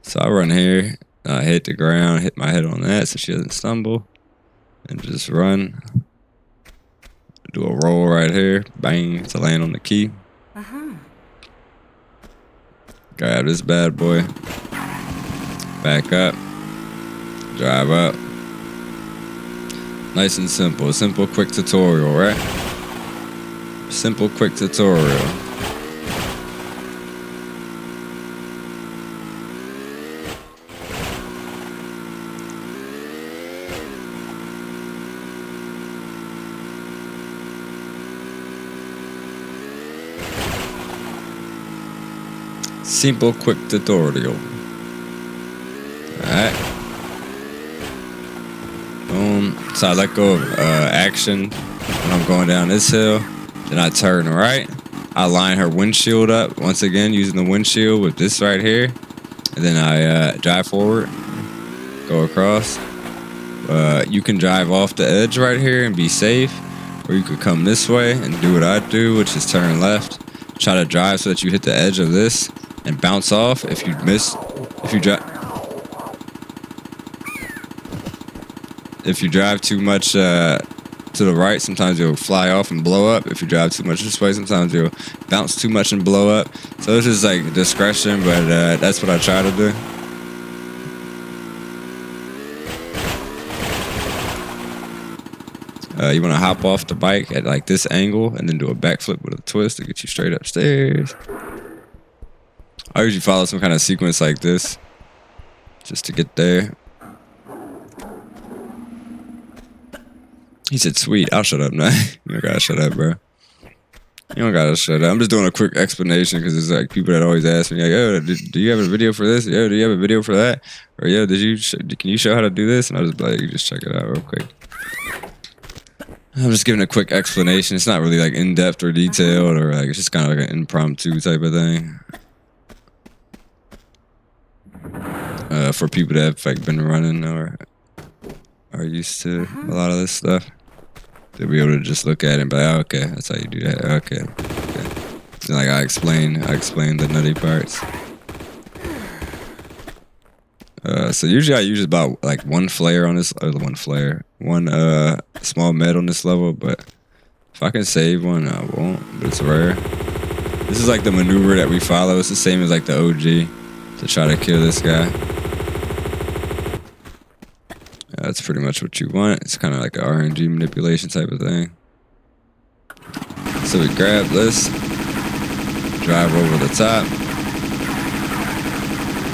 So I run here, I hit the ground, hit my head on that so she doesn't stumble, and just run. Do a roll right here, bang, to land on the key. Grab this bad boy, back up, drive up. Nice and simple. Simple, quick tutorial, right? Simple, quick tutorial. Simple, quick tutorial. Alright. Boom. So I let go of action when I'm going down this hill. Then I turn right. I line her windshield up once again using the windshield with this right here. And then I drive forward. Go across. You can drive off the edge right here and be safe. Or you could come this way and do what I do, which is turn left. Try to drive so that you hit the edge of this and bounce off. If you miss, if you drive too much to the right, sometimes you'll fly off and blow up. If you drive too much this way, sometimes you'll bounce too much and blow up. So it's just like discretion, but that's what I try to do. You want to hop off the bike at like this angle and then do a backflip with a twist to get you straight upstairs. I usually follow some kind of sequence like this just to get there. He said, sweet, I'll shut up now. You don't gotta shut up, bro. You don't gotta shut up. I'm just doing a quick explanation because there's like people that always ask me, like, oh, do you have a video for this? Yo, do you have a video for that? Or yo, can you show how to do this? And I was like, you just check it out real quick. I'm just giving a quick explanation. It's not really like in-depth or detailed or like, it's just kind of like an impromptu type of thing. For people that have like been running or are used to a lot of this stuff, they'll be able to just look at it and be like, oh, okay, that's how you do that. Okay. Like I explained the nutty parts. So usually I use about like one flare on this, or one small med on this level, but if I can save one, I won't, but it's rare. This is like the maneuver that we follow. It's the same as like the OG to try to kill this guy. That's pretty much what you want. It's kind of like an RNG manipulation type of thing. So we grab this, drive over the top.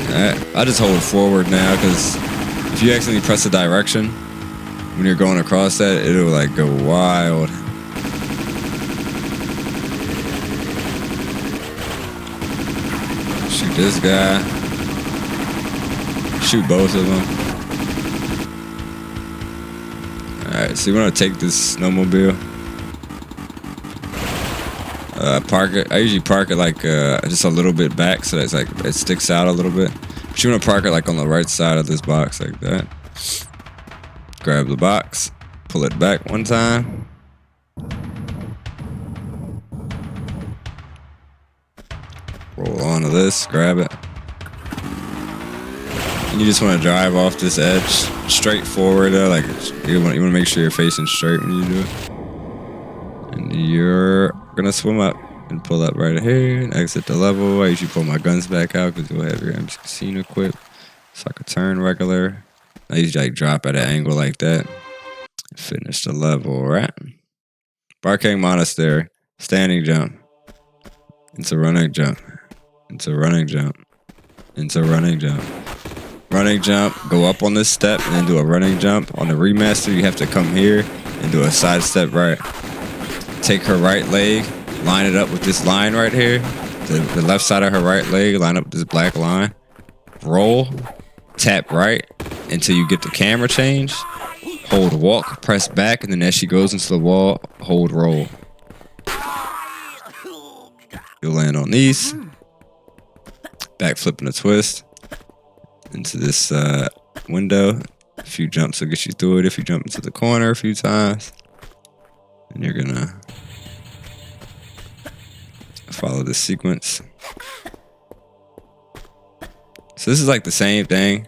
Alright, I just hold forward now because if you accidentally press the direction when you're going across that, it'll like go wild. Shoot this guy. Shoot both of them. Alright, so you want to take this snowmobile. Park it. I usually park it like just a little bit back so that it's like it sticks out a little bit. But you want to park it like on the right side of this box like that. Grab the box, pull it back one time. Roll onto this, grab it. And you just want to drive off this edge straight forward though, like you want to make sure you're facing straight when you do it. And you're gonna swim up and pull up right here and exit the level. I usually pull my guns back out because you'll have your M16 equipped. So I can turn regular. I usually like drop at an angle like that. Finish the level, right? Barking Monastery. Standing jump. Into running jump. Into running jump. Into running jump. Running jump. Go up on this step and then do a running jump. On the remaster, you have to come here and do a side step right. Take her right leg, line it up with this line right here. The left side of her right leg, line up with this black line. Roll, tap right until you get the camera change. Hold walk, press back, and then as she goes into the wall, hold roll. You'll land on these. Backflip and a twist into this window. A few jumps will get you through it. If you jump into the corner a few times, and you're gonna follow this sequence. So this is like the same thing.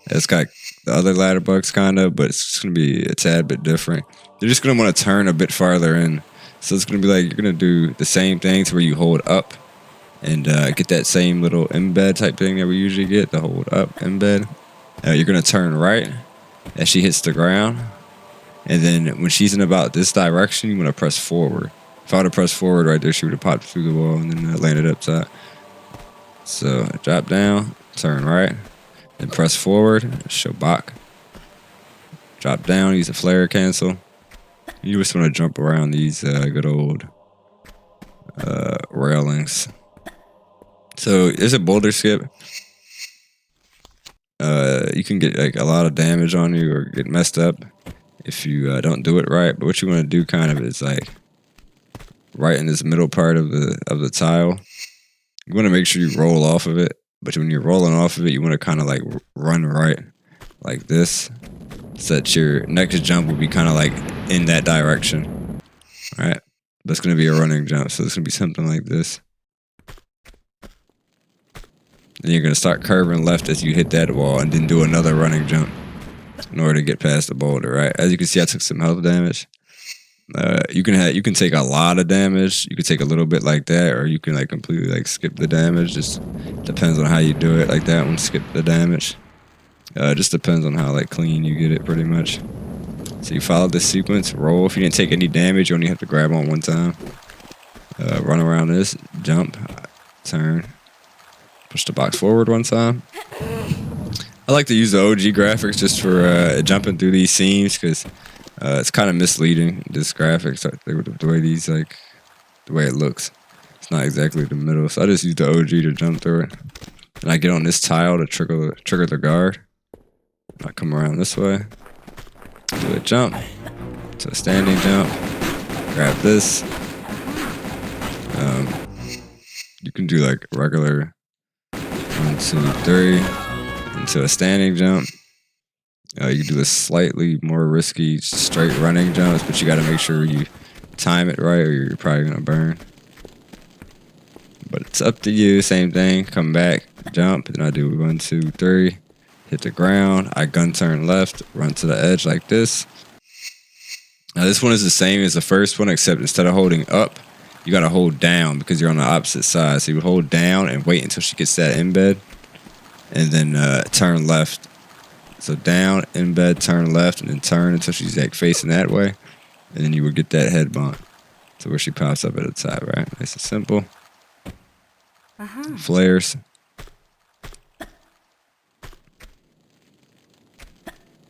It's got the other ladder bugs kind of, but it's just gonna be a tad bit different. You're just gonna want to turn a bit farther in. So it's gonna be like you're gonna do the same thing to where you hold up and get that same little embed type thing that we usually get, the hold up embed. You're gonna turn right as she hits the ground. And then when she's in about this direction, you want to press forward. If I would have pressed forward right there, she would have popped through the wall and then landed up top. So drop down, turn right, then press forward, show back. Drop down, use a flare cancel. You just want to jump around these good old railings. So there's a boulder skip. You can get like a lot of damage on you or get messed up if you don't do it right. But what you want to do kind of is like right in this middle part of the tile. You want to make sure you roll off of it. But when you're rolling off of it, you want to kind of like run right like this. So that your next jump will be kind of like in that direction. All right. That's going to be a running jump. So it's going to be something like this. Then you're going to start curving left as you hit that wall and then do another running jump in order to get past the boulder, right? As you can see, I took some health damage. You can take a lot of damage. You can take a little bit like that, or you can like completely like skip the damage. Just depends on how you do it. Like that one, skip the damage. Just depends on how like clean you get it, pretty much. So you follow this sequence, roll. If you didn't take any damage, you only have to grab on one time. Run around this, jump, turn, push the box forward one time. I like to use the OG graphics just for jumping through these scenes because it's kind of misleading. This graphics, the way these like, the way it looks, it's not exactly the middle. So I just use the OG to jump through it, and I get on this tile to trigger the guard. I come around this way, do a jump, to a standing jump, grab this. You can do like regular 1, 2, 3 into a standing jump. You can do a slightly more risky straight running jumps, but you got to make sure you time it right or you're probably going to burn. But it's up to you. Same thing. Come back, jump. Then I do 1, 2, 3. Hit the ground. I gun turn left, run to the edge like this. Now this one is the same as the first one, except instead of holding up, you gotta hold down because you're on the opposite side. So you hold down and wait until she gets that embed, and then turn left. So down, embed, turn left, and then turn until she's like facing that way, and then you would get that head bump to where she pops up at the top, right? Nice and simple. Flares.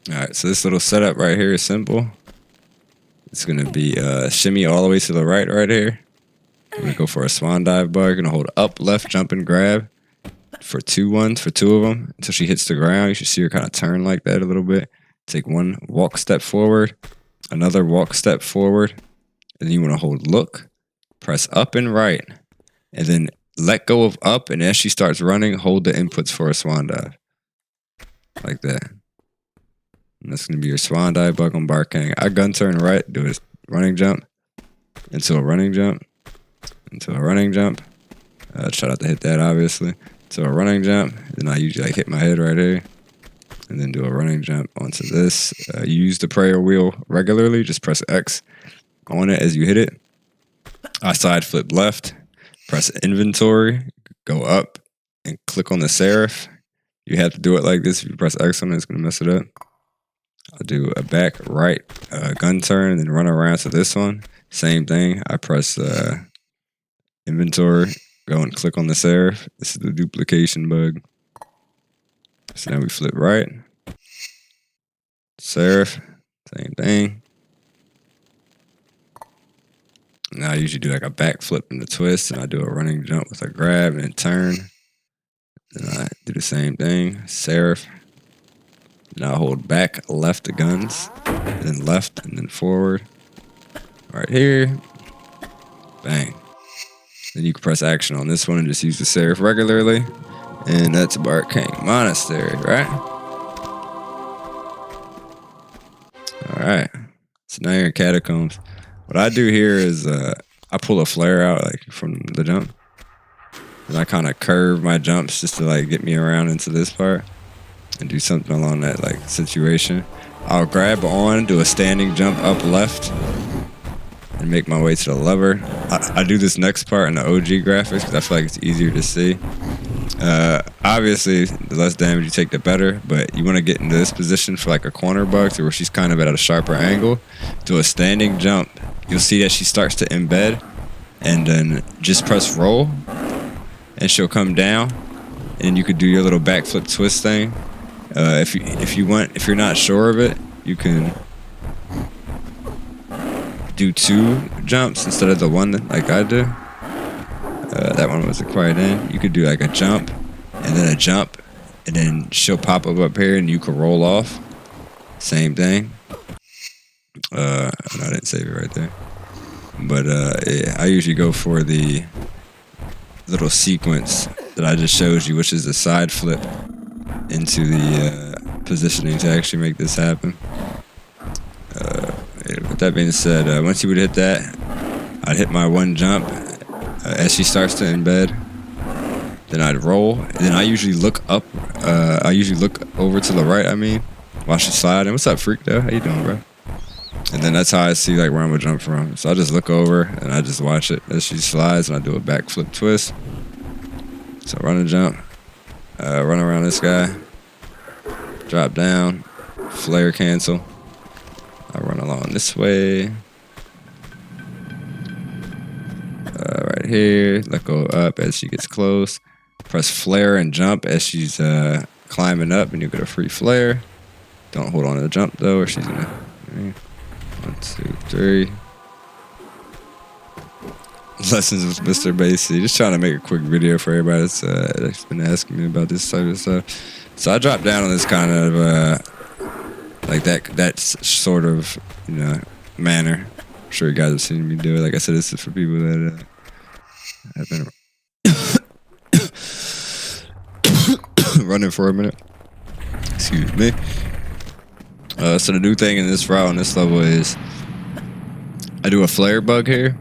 Alright, so this little setup right here is simple. It's gonna be shimmy all the way to the right here. I'm gonna go for a swan dive bug. Gonna hold up, left, jump, and grab for two of them until she hits the ground. You should see her kind of turn like that a little bit. Take one walk step forward, another walk step forward, and then you want to hold look, press up and right, and then let go of up. And as she starts running, hold the inputs for a swan dive like that. And that's gonna be your swan dive bug on Barkang. I gun turn right, do a running jump into a running jump. Into a running jump. Try not to hit that, obviously. To a running jump. Then I usually like hit my head right here. And then do a running jump onto this. Use the prayer wheel regularly. Just press X on it as you hit it. I side flip left. Press inventory. Go up and click on the seraph. You have to do it like this. If you press X on it, it's going to mess it up. I'll do a back right gun turn and then run around to this one. Same thing. I press inventory, go and click on the seraph. This is the duplication bug. So now we flip right. Seraph, same thing. Now I usually do like a back flip and a twist, and I do a running jump with a grab and a turn. Then I do the same thing, seraph. Now I hold back, left the guns, and then left, and then forward. Right here, bang. Then you can press action on this one and just use the seraph regularly. And that's Barkang Monastery, right? Alright. So now you're in Catacombs. What I do here is I pull a flare out like from the jump. And I kind of curve my jumps just to like get me around into this part. And do something along that like situation. I'll grab on, do a standing jump up left. And make my way to the lever. I do this next part in the OG graphics because I feel like it's easier to see. Obviously, the less damage you take, the better. But you want to get into this position for like a corner bug to where she's kind of at a sharper angle. Do a standing jump. You'll see that she starts to embed, and then just press roll, and she'll come down, and you could do your little backflip twist thing. If you're not sure of it, you can do 2 jumps instead of the one like I do. That one was quite in. You could do like a jump and then a jump, and then she'll pop up here and you can roll off. Same thing. I didn't save it right there. But yeah, I usually go for the little sequence that I just showed you, which is the side flip into the positioning to actually make this happen. With that being said, once you would hit that, I'd hit my one jump as she starts to embed. Then I'd roll, and then I usually look up. I usually look over to the right. While she's sliding. What's up, freak? Though, how you doing, bro? And then that's how I see like where I'm gonna jump from. So I just look over and I just watch it as she slides, and I do a backflip twist. So run and jump, run around this guy, drop down, flare cancel. I run along this way. Right here, let go up as she gets close. Press flare and jump as she's climbing up, and you get a free flare. Don't hold on to the jump though, or she's gonna. 1, 2, 3. Lessons with Mr. Basie. Just trying to make a quick video for everybody that's been asking me about this type of stuff. So I dropped down on this kind of like that sort of manner. I'm sure you guys have seen me do it. Like I said, this is for people that have been running for a minute. Excuse me. So the new thing in this route on this level is I do a flare bug here.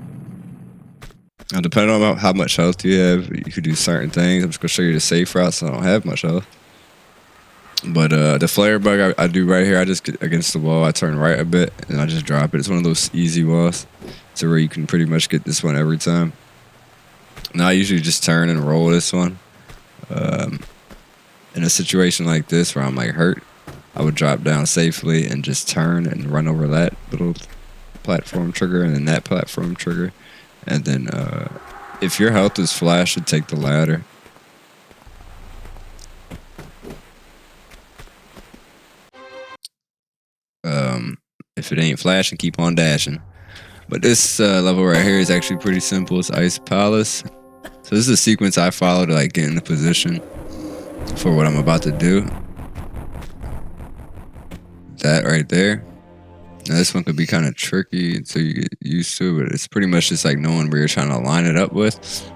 Now, depending on how much health you have, you could do certain things. I'm just gonna show you the safe route, so I don't have much health. But the flare bug I do right here, I just get against the wall, I turn right a bit, and I just drop it. It's one of those easy walls, to where you can pretty much get this one every time. Now I usually just turn and roll this one. In a situation like this where I'm like hurt, I would drop down safely and just turn and run over that little platform trigger and then that platform trigger. And then if your health is flashed, take the ladder. If it ain't flashing, keep on dashing. But this level right here is actually pretty simple. It's Ice Palace. So this is a sequence I follow to like get in the position for what I'm about to do. That right there. Now this one could be kind of tricky until you get used to it, but it's pretty much just like knowing where you're trying to line it up with.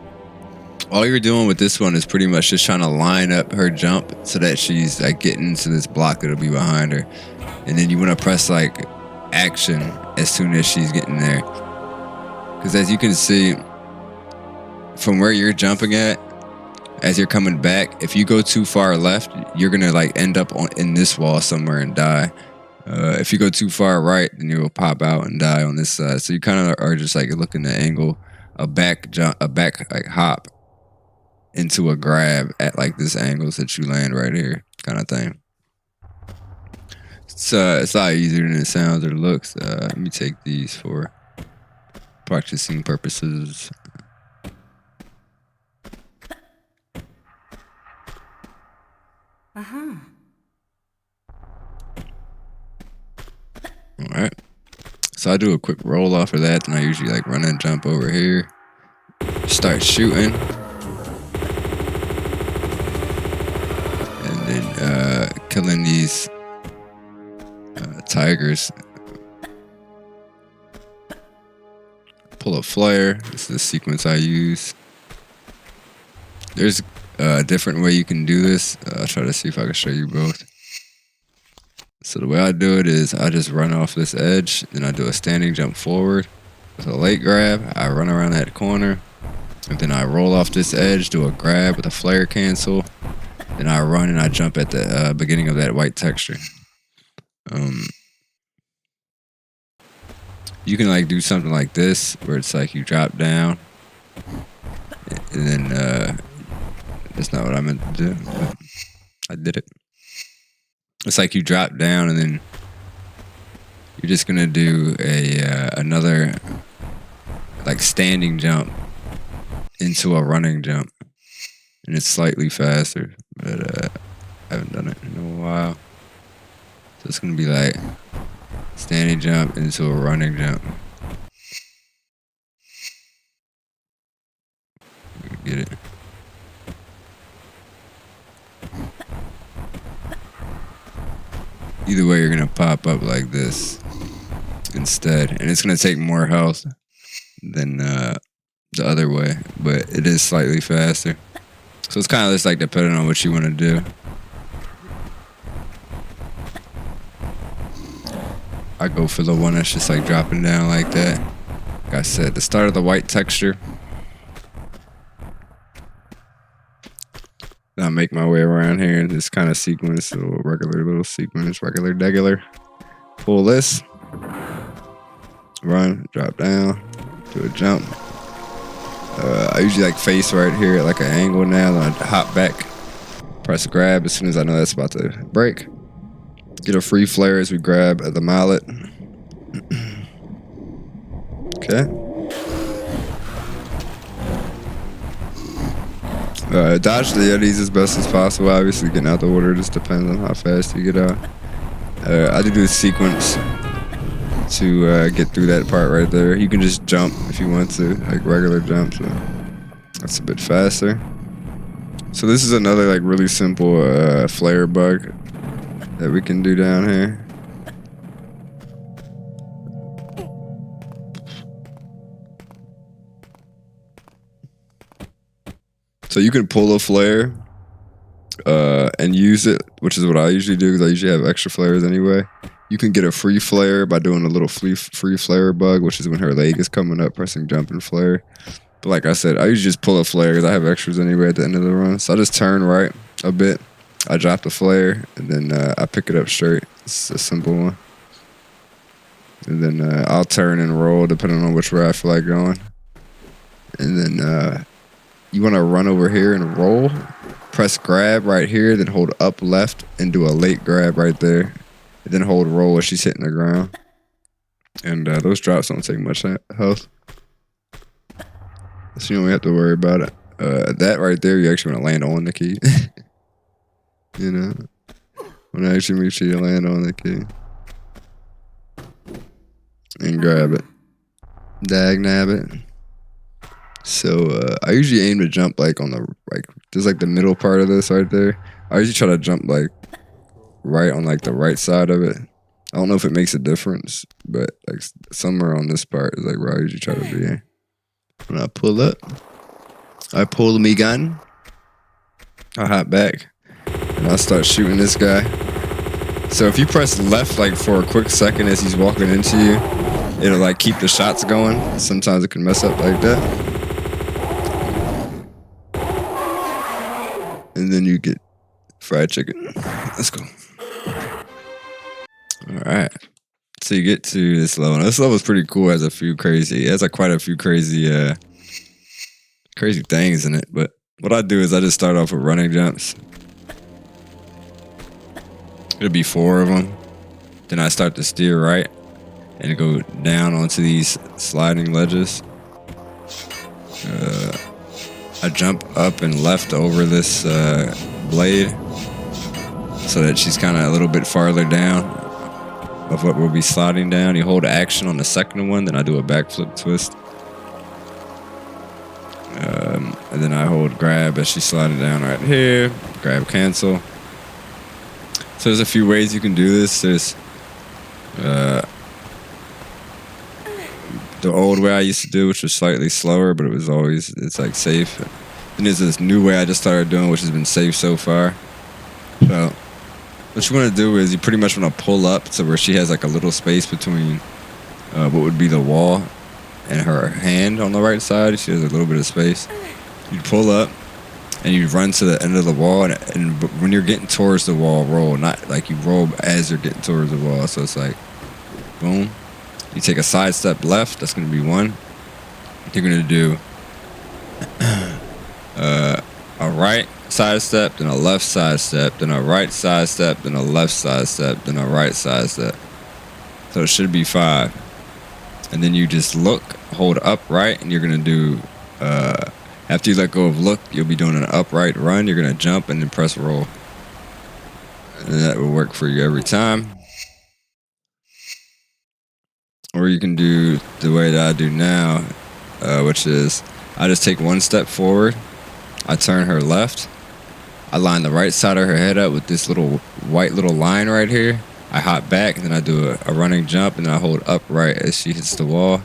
All you're doing with this one is pretty much just trying to line up her jump so that she's like getting into this block that'll be behind her. And then you want to press like action as soon as she's getting there. Because as you can see, from where you're jumping at, as you're coming back, if you go too far left, you're gonna like end up in this wall somewhere and die. If you go too far right, then you will pop out and die on this side. So you kind of are just like looking to angle a back jump, a back like hop into a grab at like this angle so that you land right here, kind of thing. It's a lot easier than it sounds or looks. Let me take these for practicing purposes. Alright. So I do a quick roll off of that, and I usually like run and jump over here. Start shooting. And then killing these tigers. Pull a flare. This is the sequence I use. There's a different way you can do this. I'll try to see if I can show you both. So the way I do it is I just run off this edge, then I do a standing jump forward with a late grab. I run around that corner, and then I roll off this edge, do a grab with a flare cancel. Then I run and I jump at the beginning of that white texture. You can like do something like this where it's like you drop down, and then that's not what I meant to do, but I did it. It's like you drop down and then you're just gonna do another like standing jump into a running jump, and it's slightly faster, but I haven't done it in a while. So it's gonna be like standing jump into a running jump. Get it? Either way, you're gonna pop up like this instead, and it's gonna take more health than the other way, but it is slightly faster. So it's kind of just like depending on what you want to do. I go for the one that's just like dropping down like that. Like I said, the start of the white texture. I make my way around here in this kind of sequence, a regular little sequence, regular degular. Pull this, run, drop down, do a jump. I usually like face right here at like an angle now, then I hop back, press grab as soon as I know that's about to break. Get a free flare as we grab at the mallet. Okay. Dodge the Yetis as best as possible. Obviously, getting out the order just depends on how fast you get out. I do a sequence to get through that part right there. You can just jump if you want to, like regular jumps. So that's a bit faster. So this is another like really simple flare bug that we can do down here. So you can pull a flare and use it, which is what I usually do because I usually have extra flares anyway. You can get a free flare by doing a little free flare bug, which is when her leg is coming up, pressing jump and flare. But like I said, I usually just pull a flare because I have extras anyway at the end of the run. So I just turn right a bit. I drop the flare and then I pick it up straight. It's a simple one. And then I'll turn and roll depending on which way I feel like going. And then you want to run over here and roll. Press grab right here, then hold up left and do a late grab right there. And then hold roll as she's hitting the ground. And those drops don't take much health. So you don't have to worry about it. That right there, you actually want to land on the key. You know? Want to actually make sure you land on the key. And grab it. Dag nab it. So I usually aim to jump like on the there's like the middle part of this right there. I usually try to jump like right on like the right side of it. I don't know if it makes a difference, but like somewhere on this part is like where I usually try to be. When I pull up, I pull me gun. I hop back and I start shooting this guy. So if you press left like for a quick second as he's walking into you, it'll like keep the shots going. Sometimes it can mess up like that. And then you get fried chicken. Let's go. All right. So you get to this level. Now, this level is pretty cool. It has a few crazy. It has like quite a few crazy things in it. But what I do is I just start off with running jumps. It'll be 4 of them. Then I start to steer right and go down onto these sliding ledges. I jump up and left over this blade so that she's kind of a little bit farther down of what we'll be sliding down. You hold action on the second one, then I do a backflip twist. And then I hold grab as she's sliding down right here. Grab cancel. So there's a few ways you can do this. There's the old way I used to do, which was slightly slower, but it's like safe. And there's this new way I just started doing, which has been safe so far. So what you want to do is you pretty much want to pull up to where she has like a little space between what would be the wall and her hand on the right side. She has a little bit of space. You pull up and you run to the end of the wall, and when you're getting towards the wall, roll. Not like you roll as you're getting towards the wall. So it's like, boom. You take a side step left. That's going to be 1. You're going to do a right side step, then a left side step, then a right side step, then a left side step, then a right side step. So it should be 5. And then you just look, hold upright, and you're going to do, after you let go of look, you'll be doing an upright run. You're going to jump and then press roll. And that will work for you every time. Or you can do the way that I do now, which is I just take 1 step forward. I turn her left. I line the right side of her head up with this little white little line right here. I hop back, and then I do a running jump, and I hold upright as she hits the wall.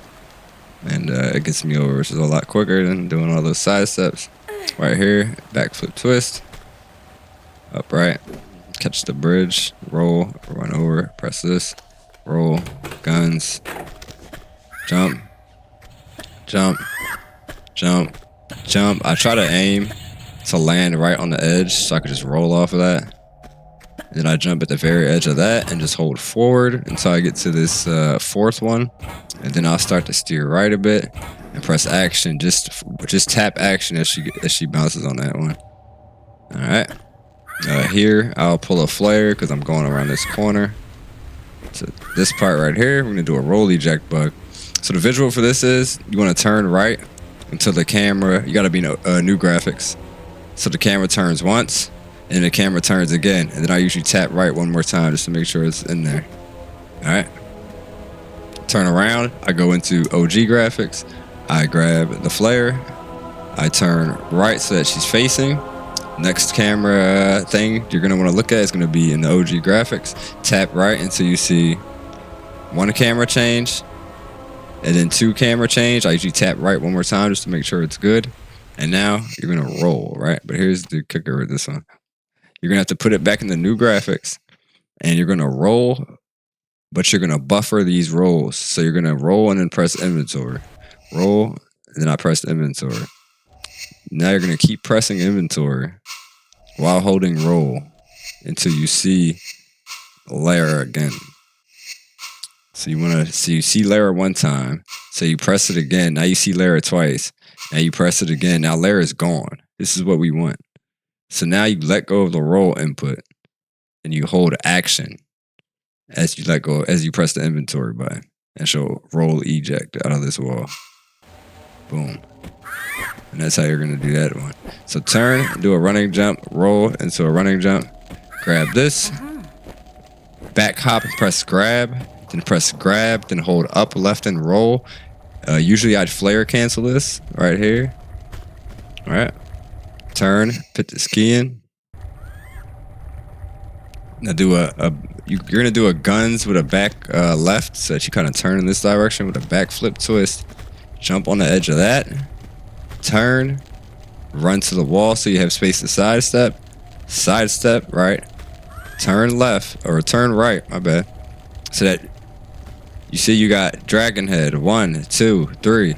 And it gets me over, which is a lot quicker than doing all those side steps. Right here, backflip twist. Upright. Catch the bridge. Roll. Run over. Press this. Roll. Guns. Jump. Jump. Jump. Jump. I try to aim to land right on the edge so I could just roll off of that. Then I jump at the very edge of that and just hold forward until I get to this 4th one. And then I'll start to steer right a bit and press action. Just tap action as she bounces on that one. All right. Here, I'll pull a flare because I'm going around this corner. So this part right here, we're going to do a roll eject bug. So the visual for this is you want to turn right until the camera, you got to be new graphics. So the camera turns once and the camera turns again. And then I usually tap right 1 more time just to make sure it's in there. All right. Turn around. I go into OG graphics. I grab the flare. I turn right so that she's facing. Next camera thing you're going to want to look at is going to be in the OG graphics. Tap right until you see 1 camera change and then 2 camera change. I usually tap right 1 more time just to make sure it's good. And now you're going to roll, right? But here's the kicker with this one. You're going to have to put it back in the new graphics and you're going to roll, but you're going to buffer these rolls. So you're going to roll and then press inventory. Roll then I pressed inventory. Now you're going to keep pressing inventory while holding roll until you see layer again. So you see layer one time. So you press it again. Now you see layer twice. Now you press it again. Now layer is gone. This is what we want. So now you let go of the roll input and you hold action as you press the inventory button, and she'll roll eject out of this wall. Boom. And that's how you're going to do that one. So turn, do a running jump, roll into a running jump, grab this, back hop and press grab, then hold up, left, and roll. Usually I'd flare cancel this right here. All right. Turn, put this key in. Now you're gonna do a guns with a back left, so that you kind of turn in this direction with a back flip twist. Jump on the edge of that. Turn, run to the wall so you have space to sidestep. Sidestep right. Turn left or turn right. My bad. So that you see you got dragon head 1, 2, 3.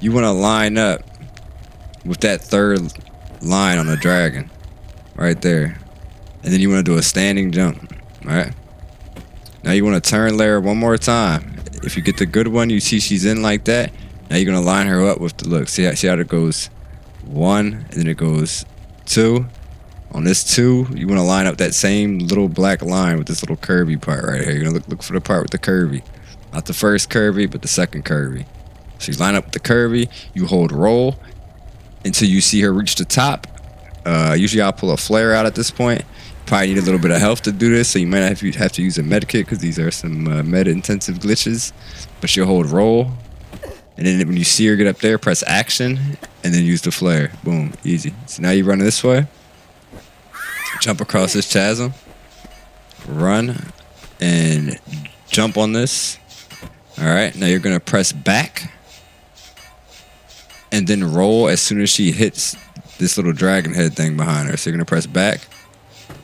You want to line up with that third line on the dragon right there. And then you want to do a standing jump. Alright. Now you want to turn layer one more time. If you get the good one, you see she's in like that. Now you're going to line her up with the look. See how it goes 1 and then it goes 2. On this 2, you want to line up that same little black line with this little curvy part right here. You're going to look for the part with the curvy. Not the first curvy, but the second curvy. So you line up with the curvy, you hold roll until you see her reach the top. Usually I'll pull a flare out at this point. Probably need a little bit of health to do this, so you might have to use a med kit because these are some med intensive glitches. But she'll hold roll, and then when you see her get up there, press action, and then use the flare. Boom, easy. So now you run this way, jump across this chasm, run, and jump on this. All right, now you're gonna press back, and then roll as soon as she hits this little dragon head thing behind her. So you're gonna press back,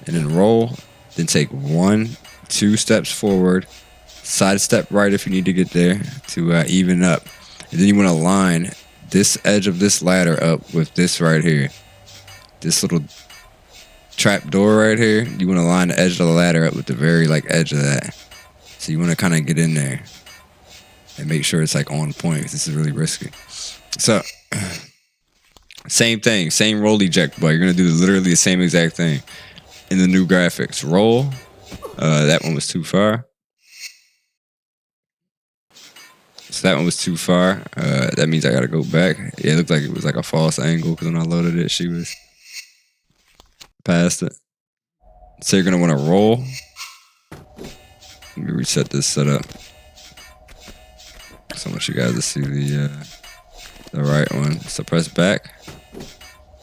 and then roll, then take 1, 2 steps forward, sidestep right if you need to get there to even up. And then you want to line this edge of this ladder up with this right here. This little trap door right here, you want to line the edge of the ladder up with the very edge of that. So you want to kind of get in there and make sure it's on point, 'cause this is really risky. So same thing, same roll eject, but you're going to do literally the same exact thing. In the new graphics, roll. That one was too far. So that one was too far. That means I gotta go back. Yeah, it looked like it was a false angle because when I loaded it, she was past it. So you're gonna want to roll. Let me reset this setup. So I want you guys to see the right one. So press back.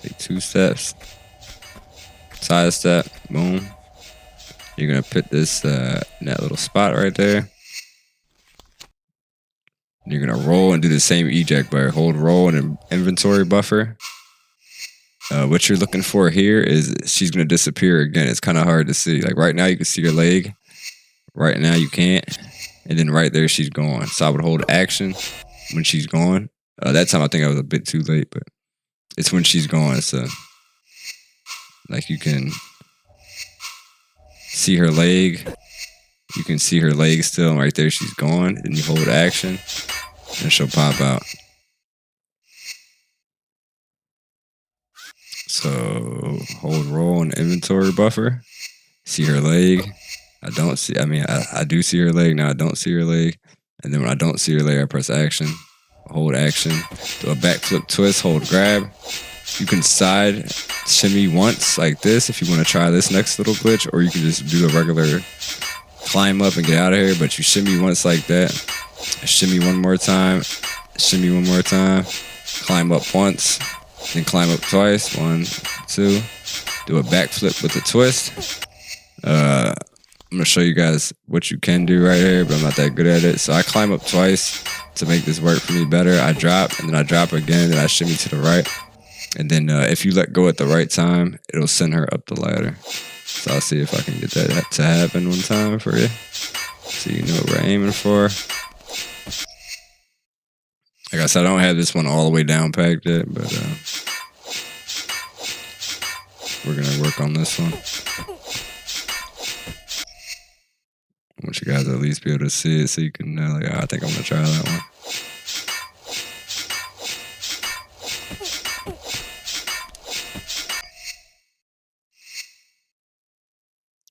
Take 2 steps. Side step, boom. You're gonna put this in that little spot right there. You're gonna roll and do the same eject bar. Hold roll and an inventory buffer. What you're looking for here is she's gonna disappear again. It's kind of hard to see. Right now you can see her leg. Right now you can't. And then right there she's gone. So I would hold action when she's gone. That time I think I was a bit too late, but it's when she's gone. So you can see her leg. You can see her leg still. Right there, she's gone. And you hold action, and she'll pop out. So hold roll and inventory buffer. See her leg. I do see her leg. Now I don't see her leg. And then when I don't see her leg, I press action. Hold action. Do a backflip twist. Hold grab. You can side shimmy once like this if you want to try this next little glitch, or you can just do a regular climb up and get out of here, but you shimmy once like that. Shimmy one more time. Shimmy one more time. Climb up once. Then climb up twice. 1, 2. Do a backflip with a twist. I'm going to show you guys what you can do right here, but I'm not that good at it. So I climb up twice to make this work for me better. I drop, and then I drop again, then I shimmy to the right. And then if you let go at the right time, it'll send her up the ladder. So I'll see if I can get that to happen one time for you. So you know what we're aiming for. Like I said, I don't have this one all the way down packed yet, but we're gonna work on this one. I want you guys to at least be able to see it so you can know, like, I think I'm gonna try that one.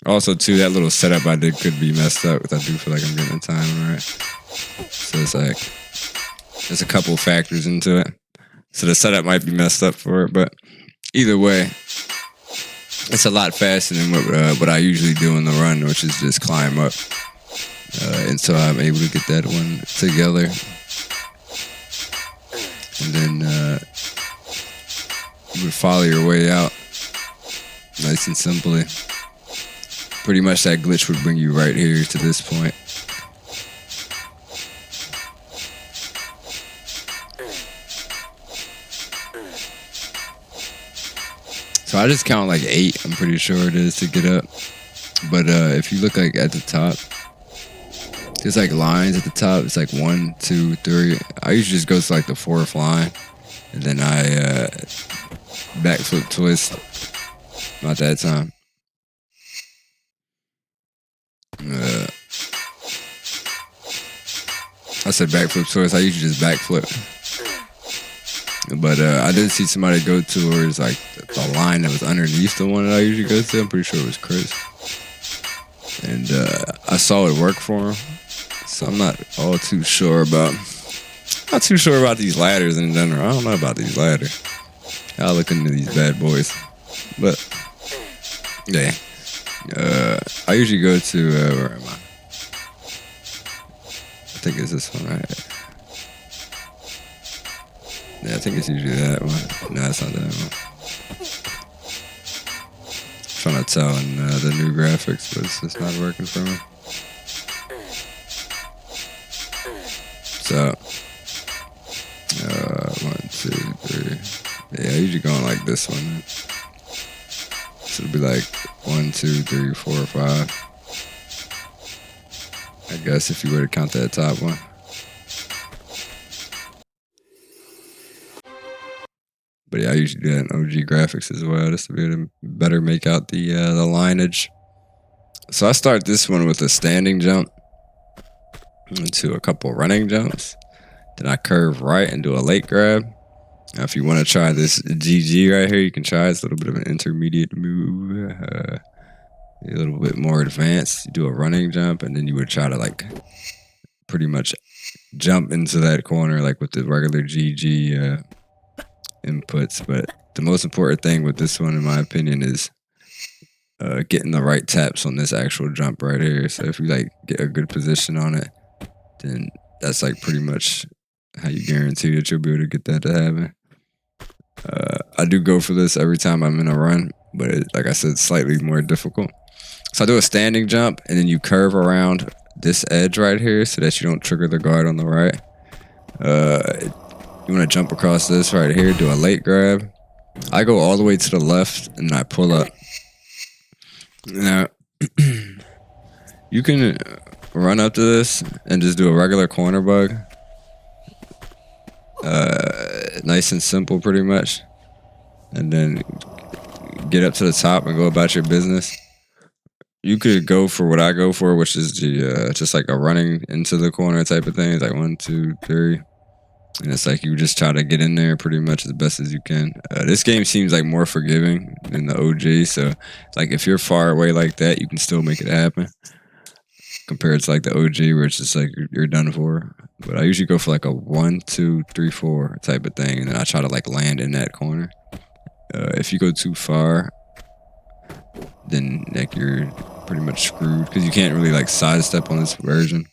Also, too, that little setup I did could be messed up because I do feel like I'm getting the timing right. So it's like, there's a couple factors into it. So the setup might be messed up for it, but either way, it's a lot faster than what I usually do in the run, which is just climb up. And so I'm able to get that one together. And then you would follow your way out nice and simply. Pretty much that glitch would bring you right here to this point. So I just count like 8, I'm pretty sure it is, to get up. But if you look like at the top, there's like lines at the top. It's like 1, 2, 3. I usually just go to like the 4th line. And then I backflip twist. Not that time. I said backflip twist. I usually just backflip. But I did see somebody go towards like the line that was underneath the one that I usually go to. I'm pretty sure it was Chris. And I saw it work for him. So I'm not all too sure about... Not too sure about these ladders in general. I don't know about these ladders. I'll look into these bad boys. But, yeah. I usually go to... where am I? I think it's this one right here. Yeah, I think it's usually that one. No, it's not that one. I'm trying to tell in the new graphics, but it's just not working for me. So, 1, 2, 3. Yeah, I usually go on like this one. So it'll be like 1, 2, 3, 4, 5. I guess if you were to count that top one. But yeah, I usually do that in OG graphics as well, just to be able to better make out the lineage. So I start this one with a standing jump into a couple running jumps. Then I curve right and do a late grab. Now, if you want to try this GG right here, you can try it. It's a little bit of an intermediate move, a little bit more advanced. You do a running jump, and then you would try to like pretty much jump into that corner like with the regular GG inputs. But the most important thing with this one, in my opinion, is getting the right taps on this actual jump right here. So if you like get a good position on it, then that's like pretty much how you guarantee that you'll be able to get that to happen. I do go for this every time I'm in a run, but like I said, it's slightly more difficult. So I do a standing jump, and then you curve around this edge right here so that you don't trigger the guard on the right. You want to jump across this right here, do a late grab. I go all the way to the left, and I pull up. Now, you can run up to this and just do a regular corner bug. Nice and simple, pretty much. And then get up to the top and go about your business. You could go for what I go for, which is the just like a running into the corner type of thing. It's like 1, 2, 3. And it's like you just try to get in there pretty much as best as you can. This game seems like more forgiving than the OG. So like if you're far away like that, you can still make it happen. Compared to like the OG where it's just like you're done for. But I usually go for like a 1, 2, 3, 4 type of thing. And then I try to like land in that corner. If you go too far, then like you're pretty much screwed. Because you can't really like sidestep on this version.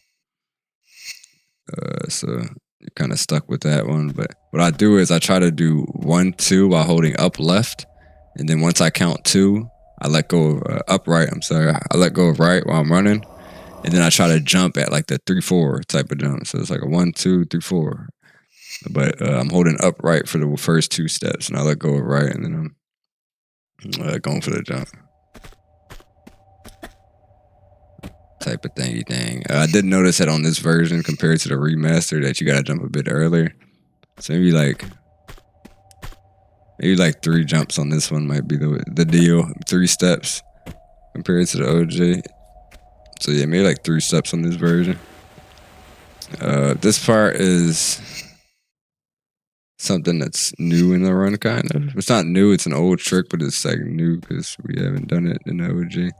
So you're kind of stuck with that one. But what I do is I try to do 1, 2 while holding up left. And then once I count 2, I let go of upright. I let go of right while I'm running. And then I try to jump at like the 3, 4 type of jump. So it's like a 1, 2, 3, 4. But I'm holding upright for the first 2 steps. And I let go of right. And then I'm going for the jump. Type of thingy thing. I did notice that on this version compared to the remaster that you got to jump a bit earlier. So maybe like 3 jumps on this one might be the deal. 3 steps compared to the OG. So yeah, maybe like 3 steps on this version. This part is something that's new in the run, kind of. It's not new, it's an old trick, but it's like new because we haven't done it in the OG.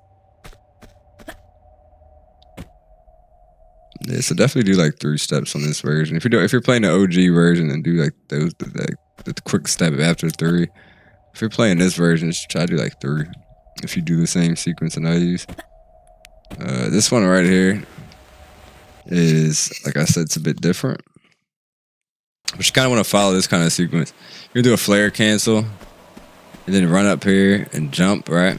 Yeah, so definitely do like 3 steps on this version. If you're playing the OG version, and do like the quick step after 3. If you're playing this version, just try to do like 3. If you do the same sequence that I use. This one right here is, like I said, it's a bit different. But you kind of want to follow this kind of sequence. You're gonna do a flare cancel, and then run up here and jump, right?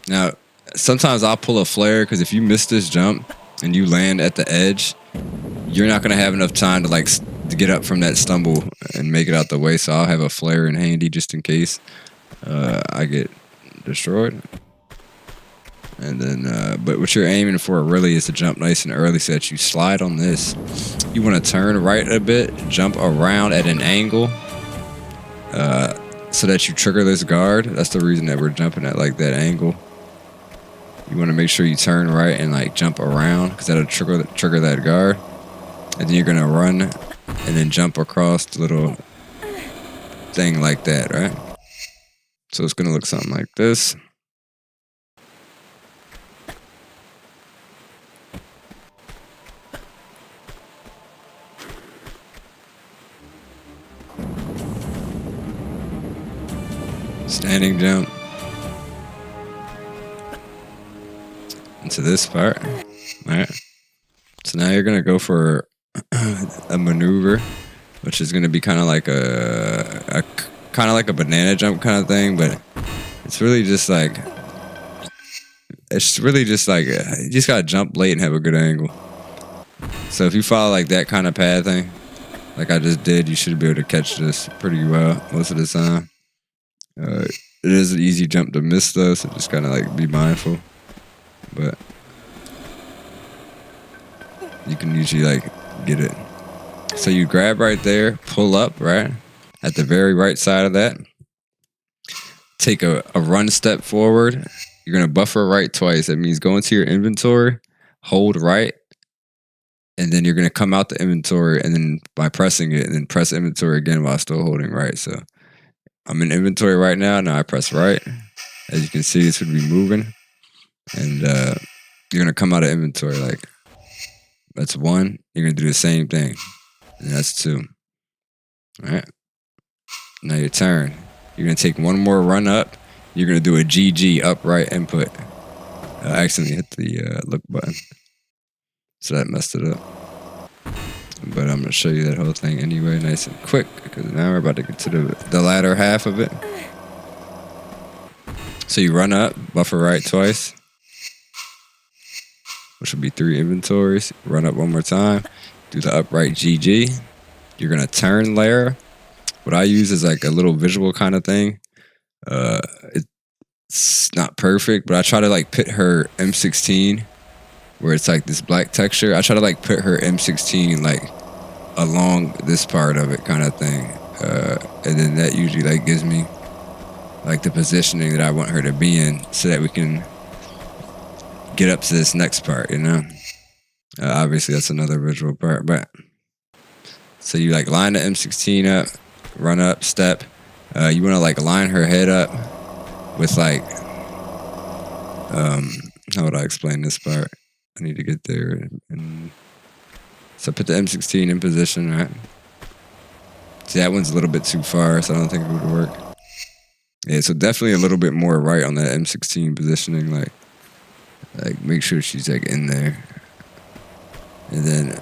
Now, sometimes I'll pull a flare because if you miss this jump and you land at the edge, you're not gonna have enough time to to get up from that stumble and make it out the way. So I'll have a flare in handy just in case I get destroyed. And then, but what you're aiming for really is to jump nice and early so that you slide on this. You want to turn right a bit, jump around at an angle, so that you trigger this guard. That's the reason that we're jumping at like that angle. You want to make sure you turn right and like jump around because that'll trigger that guard. And then you're gonna run and then jump across the little thing like that, right? So it's gonna look something like this. Standing jump into this part. Alright. So now you're gonna go for a maneuver, which is gonna be kind of like a banana jump kind of thing, but it's really just like you just gotta jump late and have a good angle. So if you follow like that kind of pathing, like I just did, you should be able to catch this pretty well most of the time. It is an easy jump to miss though, so just kind of like be mindful. But you can usually like get it. So you grab right there, pull up right at the very right side of that. Take a run step forward. You're gonna buffer right twice. That means go into your inventory, hold right, and then you're gonna come out the inventory, and then by pressing it, and then press inventory again while still holding right. So I'm in inventory right now. Now I press right. As you can see, it's going to be moving. And you're going to come out of inventory like, that's 1. You're going to do the same thing. And that's 2. All right. Now your turn. You're going to take 1 more run up. You're going to do a GG upright input. I accidentally hit the look button. So that messed it up. But I'm going to show you that whole thing anyway, nice and quick, because now we're about to get to the latter half of it. So you run up, buffer right twice, which will be 3 inventories. Run up 1 more time, do the upright GG. You're going to turn layer. What I use is like a little visual kind of thing. It's not perfect, but I try to like put her M16 where it's like this black texture. I try to like put her M16 like along this part of it kind of thing. And then that usually like gives me like the positioning that I want her to be in so that we can get up to this next part, you know? Obviously that's another visual part, but so you like line the M16 up, run up, step. You want to like line her head up with like, how would I explain this part? I need to get there. And so put the M16 in position, right? See, that one's a little bit too far, so I don't think it would work. Yeah, so definitely a little bit more right on that M16 positioning, like make sure she's like in there. And then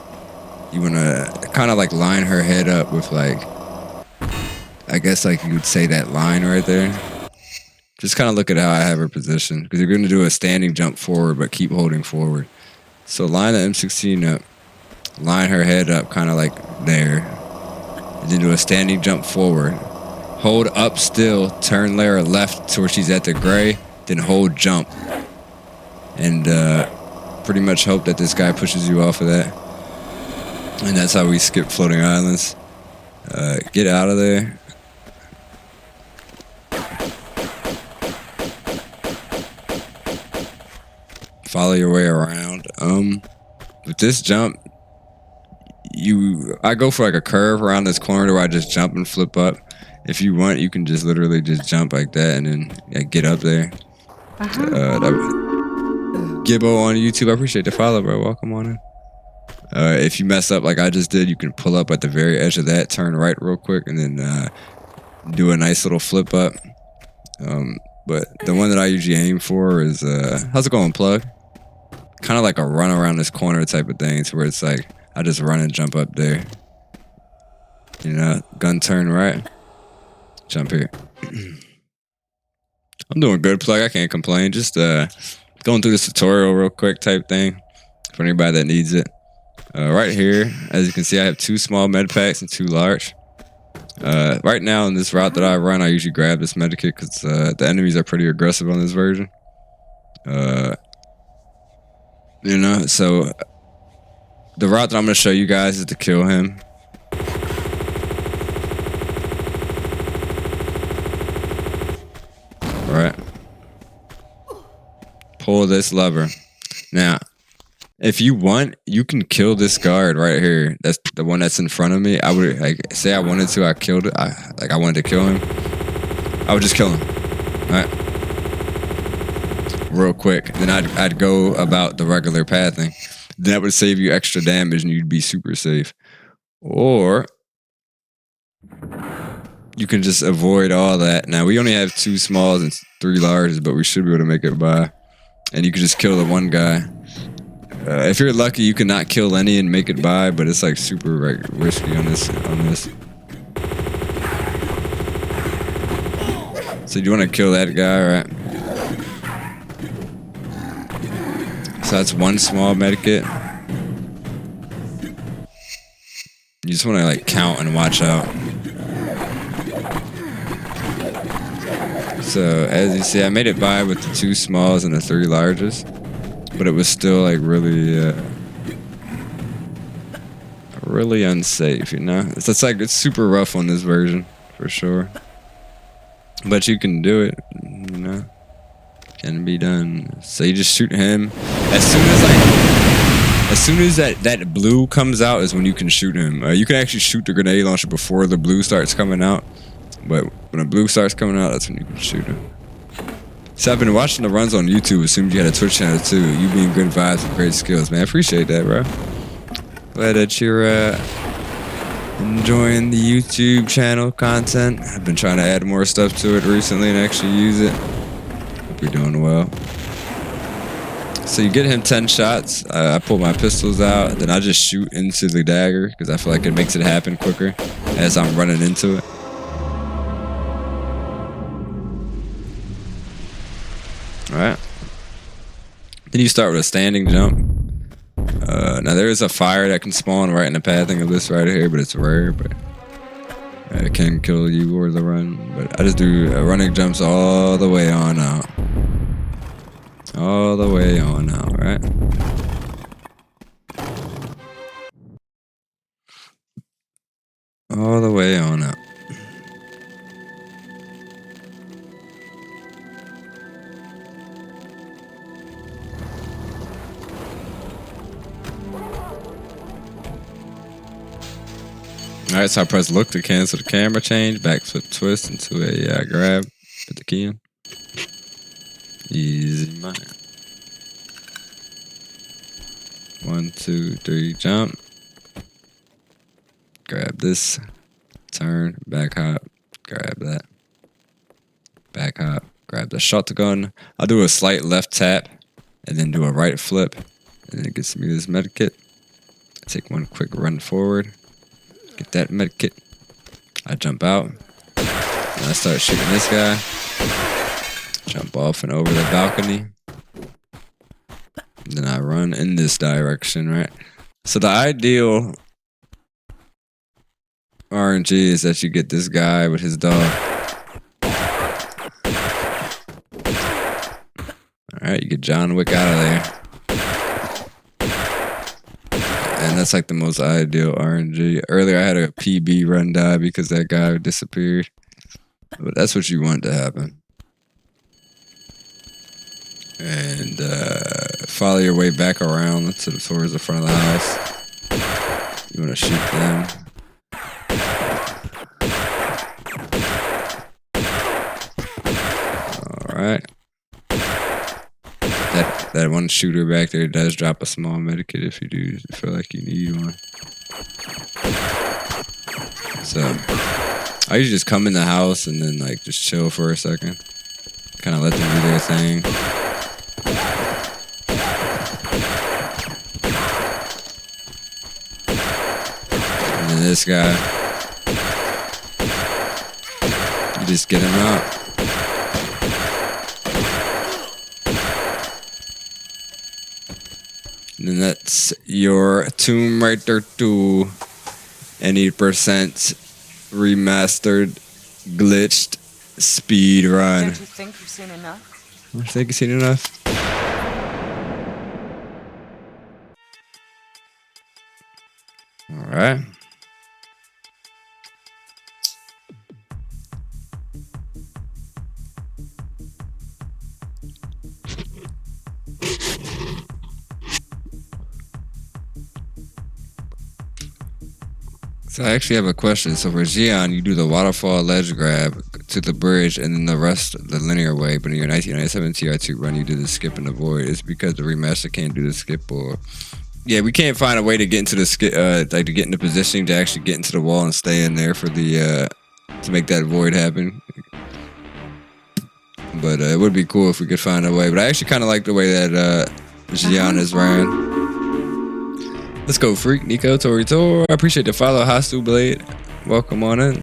you want to kind of like line her head up with like, I guess like you would say that line right there. Just kind of look at how I have her positioned, because you're going to do a standing jump forward, but keep holding forward. So line the M16 up, line her head up kind of like there, and then do a standing jump forward. Hold up still, turn layer left to where she's at the gray, then hold jump. And pretty much hope that this guy pushes you off of that. And that's how we skip floating islands. Get out of there. Follow your way around. With this jump, I go for like a curve around this corner where I just jump and flip up. If you want, you can just literally just jump like that and then get up there. Gibbo on YouTube, I appreciate the follow, bro. Welcome on in. If you mess up like I just did, you can pull up at the very edge of that, turn right real quick, and then do a nice little flip up. But the one that I usually aim for is how's it going, Plug? Kind of like a run around this corner type of thing, to where it's like I just run and jump up there. You know, gun turn right, jump here. I'm doing good, Plug. I can't complain. Just going through this tutorial real quick type thing for anybody that needs it. Right here, as you can see, I have 2 small med packs and 2 large. Right now in this route that I run, I usually grab this medikit because the enemies are pretty aggressive on this version. You know, so the route that I'm going to show you guys is to kill him. Right. Pull this lever. Now, if you want, you can kill this guard right here. That's the one that's in front of me. I would say I wanted to. I killed it. I wanted to kill him. I would just kill him. All right. Real quick. Then I'd go about the regular pathing. That would save you extra damage and you'd be super safe. Or you can just avoid all that. Now we only have 2 smalls and 3 larges, but we should be able to make it by. And you can just kill the one guy. If you're lucky, you can not kill any and make it by, but it's like super risky on this. So you want to kill that guy, right? So that's 1 small medikit. You just want to like count and watch out. So as you see, I made it by with the 2 smalls and the 3 larges. But it was still like really unsafe, you know? It's like it's super rough on this version, for sure. But you can do it, you know? Can be done. So you just shoot him. As soon as that blue comes out is when you can shoot him. You can actually shoot the grenade launcher before the blue starts coming out. But when the blue starts coming out, that's when you can shoot him. So I've been watching the runs on YouTube. Assumed you had a Twitch channel too. You being good vibes and great skills, man. I appreciate that, bro. Glad that you're enjoying the YouTube channel content. I've been trying to add more stuff to it recently and actually use it. Hope you're doing well. So you get him 10 shots. I pull my pistols out. Then I just shoot into the dagger because I feel like it makes it happen quicker as I'm running into it. Alright. Then you start with a standing jump. Now there is a fire that can spawn right in the pathing of this right here, but it's rare, but it can kill you or the run. But I just do running jumps all the way on out. All the way on out, right? All the way on out. Alright, so I press look to cancel the camera change, backflip twist into a grab, put the key in. Easy money. 1, 2, 3, jump. Grab this, turn, back hop, grab that. Back hop, grab the shotgun. I'll do a slight left tap and then do a right flip. And then it gets me this medikit. Take 1 quick run forward. Get that medkit. I jump out. And I start shooting this guy. Jump off and over the balcony. Then I run in this direction, right? So the ideal RNG is that you get this guy with his dog. Alright, you get John Wick out of there. And And that's like the most ideal RNG. Earlier I had a PB run die because that guy disappeared. But that's what you want to happen. And follow your way back around towards the front of the house. You want to shoot them. Alright. That one shooter back there does drop a small medikit if you do feel like you need one. So I usually just come in the house and then like just chill for a second. Kind of let them do their thing. And then this guy, you just get him out. And then that's your tomb right there too. Any percent remastered, glitched speed run. Don't you think you've seen enough? I think you've seen enough. All right. So I actually have a question. So for Xion, you do the waterfall ledge grab to the bridge and then the rest the linear way. But in your 1997 TR2 run, you do the skip and avoid. It's because the remaster can't do the skip, or yeah, we can't find a way to get into the skip, like to get into positioning to actually get into the wall and stay in there for the to make that void happen. But it would be cool if we could find a way. But I actually kind of like the way that Xion is ran. Let's go, Freak, Nico, Tori Tor. I appreciate the follow, Hasu Blade. Welcome on in.